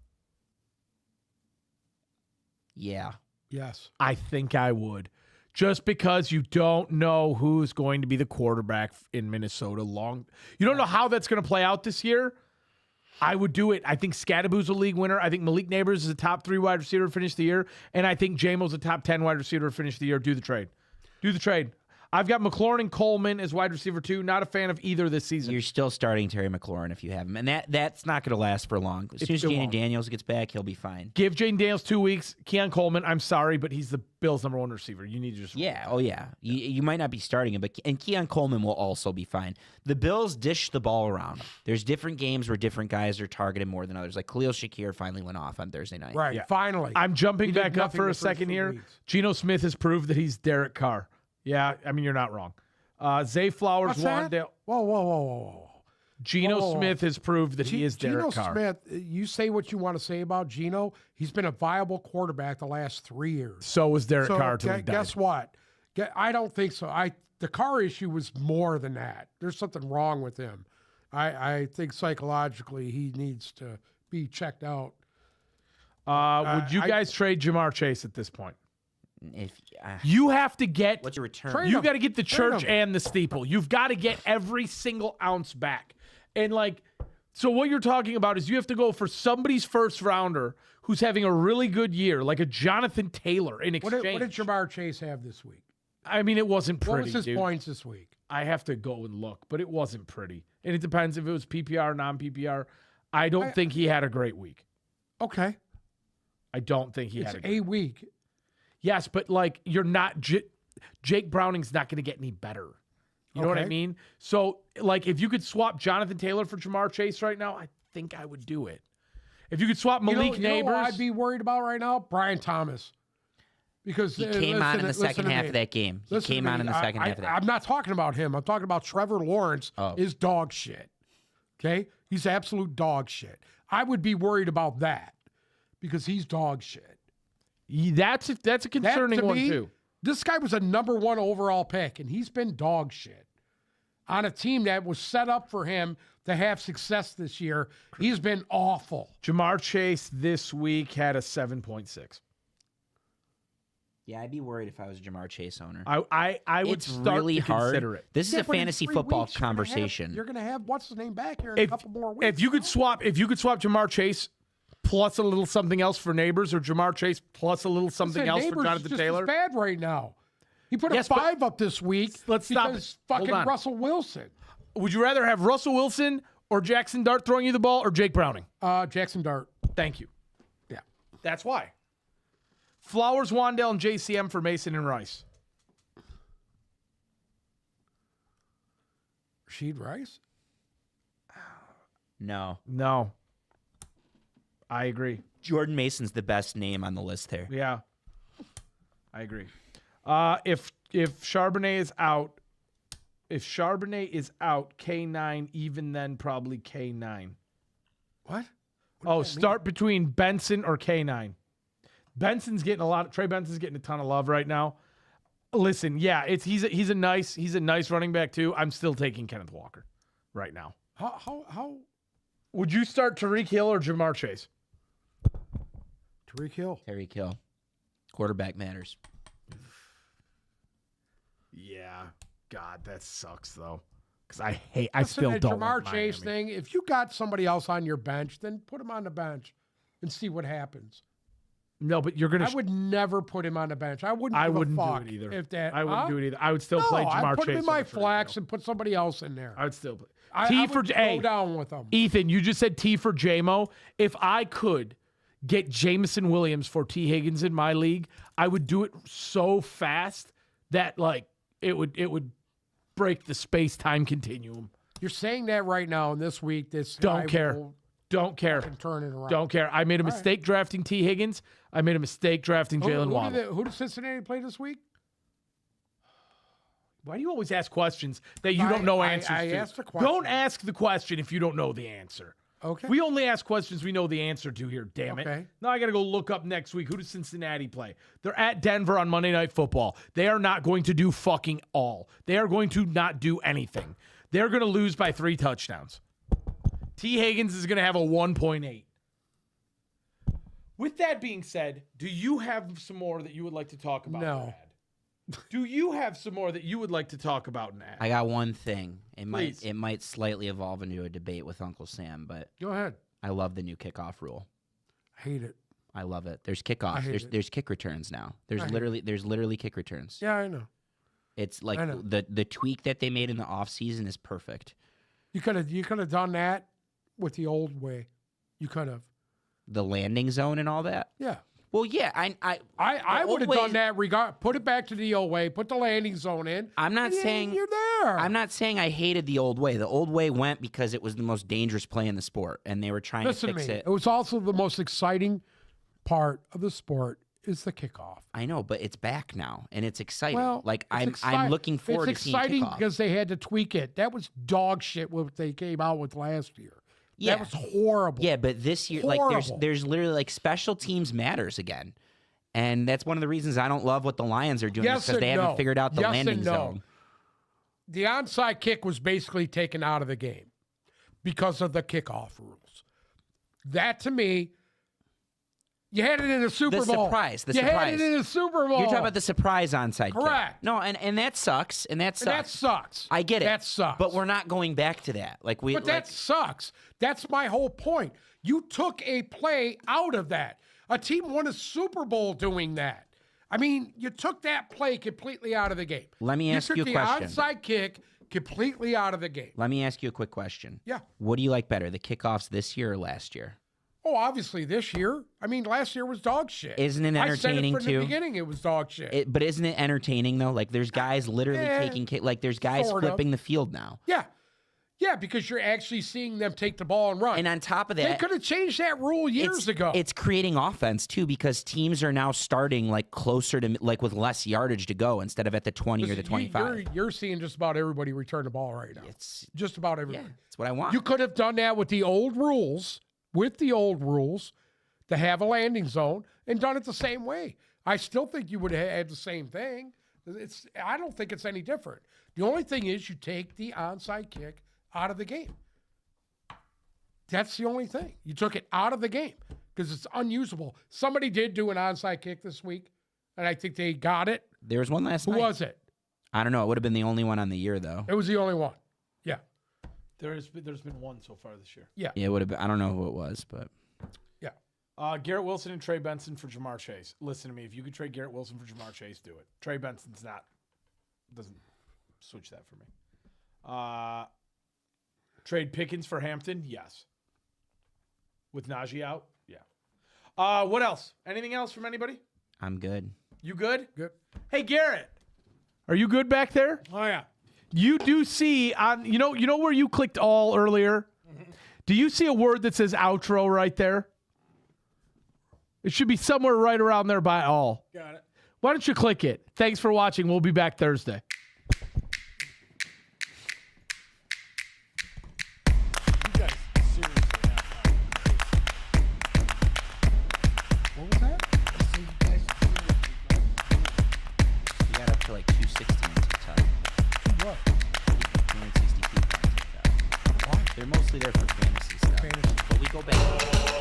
A: Yeah.
C: Yes.
B: I think I would. Just because you don't know who's going to be the quarterback in Minnesota you don't know how that's going to play out this year. I would do it. I think Scadaboo's a league winner. I think Malik Neighbors is a top 3 wide receiver to finish the year. And I think Jamo's a top 10 wide receiver to finish the year. Do the trade. Do the trade. I've got McLaurin and Coleman as wide receiver 2. Not a fan of either this season.
A: You're still starting Terry McLaurin if you have him. And that's not going to last for long. As soon as Jaden Daniels gets back, he'll be fine.
B: Give Jaden Daniels 2 weeks. Keon Coleman, I'm sorry, but he's the Bills' number 1 receiver. You need to just...
A: Yeah, oh yeah. You might not be starting him, and Keon Coleman will also be fine. The Bills dish the ball around. There's different games where different guys are targeted more than others. Like Khalil Shakir finally went off on Thursday night.
C: Right.
B: Yeah.
C: Finally.
B: I'm jumping
C: He did
B: back up
C: nothing
B: for
C: the
B: a
C: first
B: second
C: 2
B: here.
C: weeks.
B: Geno Smith has proved that he's Derek Carr. Yeah, I mean, you're not wrong. Zay Flowers,
C: What's that?
B: Wandale.
C: Whoa.
B: Geno
C: Whoa.
B: Smith has proved that he is Derek
C: Geno
B: Carr.
C: Smith, you say what you want to say about Geno. He's been a viable quarterback the last 3 years.
B: So was Derek Carr till he died.
C: Guess what? I don't think so. The Carr issue was more than that. There's something wrong with him. I think psychologically he needs to be checked out.
B: Would you guys trade Jamar Chase at this point?
A: If
B: You have to get...
A: what's your return?
C: Trade
B: You
C: him.
B: got to get the
C: Trade
B: church
C: him.
B: and the steeple. You've got to get every single ounce back. And so what you're talking about is you have to go for somebody's first rounder who's having a really good year, like a Jonathan Taylor in
C: What
B: exchange.
C: did Jamar Chase have this week?
B: I mean, it wasn't pretty,
C: What was his
B: dude.
C: points this week?
B: I have to go and look, but it wasn't pretty. And it depends if it was PPR, non-PPR. I don't think he had a great week.
C: Okay.
B: I don't think he
C: It's
B: had
C: a week.
B: Yes, but you're not Jake Browning's not going to get any better. You know what I
C: Okay.
B: mean? So if you could swap Jonathan Taylor for Jamar Chase right now, I think I would do it. If you could swap Malik
C: You know
B: Neighbors,
C: what I'd be worried about right now? Brian Thomas. Because
A: He came on in the second half of that game. He came on in the second half of that.
C: I'm not talking about him. I'm talking about Trevor Lawrence is dog shit. Okay? He's absolute dog shit. I would be worried about that because he's dog shit.
B: that's a concerning
C: to
B: one
C: me,
B: too.
C: This guy was a number 1 overall pick, and he's been dog shit. On a team that was set up for him to have success this year, he's been awful.
B: Jamar Chase this week had a 7.6.
A: Yeah, I'd be worried if I was a Jamar Chase owner.
B: I would
A: It's
B: start
A: really
B: to
A: hard.
B: consider it.
A: This is
C: Yeah,
A: a
C: but in
A: fantasy
C: 3
A: football
C: weeks, you're gonna have-
A: conversation.
C: You're going to have what's his name back here in a couple more weeks.
B: If you could swap Jamar Chase plus a little something else for Neighbors, or Jamar Chase plus a little something else for
C: Neighbors
B: Jonathan
C: is just
B: Taylor.
C: as bad right now. He put
B: Yes,
C: a
B: but
C: 5 up this week.
B: let's stop
C: because
B: it. Hold
C: fucking
B: on.
C: Russell Wilson.
B: Would you rather have Russell Wilson or Jackson Dart throwing you the ball, or Jake Browning?
C: Jackson Dart.
B: Thank you.
C: Yeah.
B: That's why. Flowers, Wandale, and JCM for Mason and Rice.
C: Rasheed Rice.
A: No.
B: No. I agree.
A: Jordan Mason's the best name on the list there.
B: Yeah. I agree. If Charbonnet is out, K9, even then probably K9.
C: What?
B: Start between Benson or K9. Trey Benson's getting a ton of love right now. Listen, yeah, he's a nice running back too. I'm still taking Kenneth Walker right now.
C: How?
B: Would you start Tyreek Hill or Jamar Chase?
C: Tyreek Hill.
A: Tyreek Hill. Quarterback matters.
B: Yeah. God, that sucks though. Because I
C: Listen,
B: still
C: that
B: don't
C: Jamar
B: like
C: Chase
B: Miami.
C: thing. If you got somebody else on your bench, then put him on the bench and see what happens.
B: No, but you're gonna.
C: I would never put him on the bench. I wouldn't.
B: I
C: give
B: wouldn't
C: a
B: do
C: fuck
B: it either.
C: If that,
B: I wouldn't do it either. I would still
C: No,
B: play Jamar
C: I'd put
B: Chase.
C: him in my
B: over Tyreek
C: flex
B: Hill.
C: and put somebody else in there.
B: I would still play.
C: I would go down with them.
B: Ethan, you just said T for JMO. If I could get Jameson Williams for T Higgins in my league, I would do it so fast that it would break the space-time continuum.
C: You're saying that right now, and this week, this
B: Don't
C: guy
B: care.
C: will
B: Don't care.
C: fucking turn it around.
B: Don't care. I made a mistake drafting T Higgins. I made a mistake drafting Jalen
C: Who
B: Waddle.
C: did Cincinnati play this week?
B: Why do you always ask questions that you don't know answers
C: I
B: to?
C: asked a question.
B: Don't ask the question if you don't know the answer.
C: Okay.
B: We only ask questions we know the answer to here, damn it.
C: Okay.
B: Now I got to go look up next week. Who does Cincinnati play? They're at Denver on Monday Night Football. They are not going to do fucking all. They are going to not do anything. They're going to lose by 3 touchdowns. T. Higgins is going to have a 1.8. With that being said, do you have some more that you would like to talk about?
C: No.
B: Brad? Do you have some more that you would like to talk about, Nat?
A: I got one thing.
B: Please.
A: It might slightly evolve into a debate with Uncle Sam, but
C: Go ahead.
A: I love the new kickoff rule.
C: Hate it.
A: I love it. There's kickoffs.
C: hate it.
A: There's kick returns now. There's literally kick returns.
C: Yeah, I know.
A: It's like
C: I know.
A: the tweak that they made in the offseason is perfect.
C: You could have done that with the old way. You could have.
A: The landing zone and all that.
C: Yeah.
A: Well, yeah,
C: I
A: the
C: would have
A: old way-
C: done that. Put it back to the old way. Put the landing zone in.
A: I'm not
C: and
A: saying
C: you're there.
A: I'm not saying I hated the old way. The old way went because it was the most dangerous play in the sport, and they were trying
C: Listen
A: to
C: to
A: fix
C: me.
A: it.
C: It was also the most exciting part of the sport is the kickoff.
A: I know, but it's back now, and it's exciting.
C: Well,
A: like
C: it's
A: I'm looking forward
C: it's
A: to seeing
C: exciting
A: kickoff.
C: because they had to tweak it. That was dog shit what they came out with last year.
A: Yeah.
C: That was horrible.
A: Yeah, but this year, like,
C: Horrible.
A: there's literally like special teams matters again, and that's one of the reasons I don't love what the Lions are doing
C: Yes
A: because they
C: and
A: haven't
C: no.
A: figured out the
C: Yes
A: landing
C: and no.
A: zone.
C: The onside kick was basically taken out of the game because of the kickoff rules. That to me, you had it in a Super Bowl.
A: surprise, the
C: you
A: surprise.
C: had it in a Super Bowl.
A: You're talking about the surprise onside kick.
C: Correct.
A: No, and that sucks, and that sucks.
C: And that sucks.
A: I get it.
C: That sucks.
A: But we're not going back to that. Like we,
C: But that sucks. That's my whole point. You took a play out of that. A team won a Super Bowl doing that. I mean, you took that play completely out of the game.
A: Let me ask you a
C: took
A: question.
C: the onside kick completely out of the game.
A: Let me ask you a quick question.
C: Yeah.
A: What do you like better, the kickoffs this year or last year?
C: Oh, obviously this year. I mean, last year was dog shit.
A: Isn't it
C: I said
A: entertaining
C: it from
A: too?
C: the beginning, it was dog shit.
A: But isn't it entertaining though? Like there's guys literally taking like there's guys
C: sort of.
A: flipping the field now.
C: Yeah. Yeah, because you're actually seeing them take the ball and run.
A: And on top of
C: they
A: that,
C: could have changed that rule years ago.
A: It's creating offense too because teams are now starting like closer to like with less yardage to go instead of at the 20 or the 25.
C: You're seeing just about everybody return the ball right now.
A: It's
C: Just about
A: yeah,
C: everybody.
A: that's what I want.
C: You could have done that with the old rules, to have a landing zone and done it the same way. I still think you would have had the same thing. I don't think it's any different. The only thing is you take the onside kick out of the game. That's the only thing. You took it out of the game because it's unusable. Somebody did do an onside kick this week, and I think they got it.
A: There was one last
C: Who
A: night.
C: was it?
A: I don't know. It would have been the only one on the year though.
C: It was the only one. Yeah.
B: There's been one so far this year.
C: Yeah.
A: Yeah, it would have been. I don't know who it was, but
C: Yeah.
B: Garrett Wilson and Trey Benson for Jamar Chase. Listen to me. If you could trade Garrett Wilson for Jamar Chase, do it. Trey Benson's doesn't switch that for me. Trade Pickens for Hampton? Yes. With Najee out? Yeah. What else? Anything else from anybody?
A: I'm good.
B: You good?
C: Good.
B: Hey, Garrett. Are you good back there?
C: Oh, yeah.
B: You do see on you know where you clicked all earlier? Do you see a word that says outro right there? It should be somewhere right around there by all.
C: Got it.
B: Why don't you click it? Thanks for watching. We'll be back Thursday.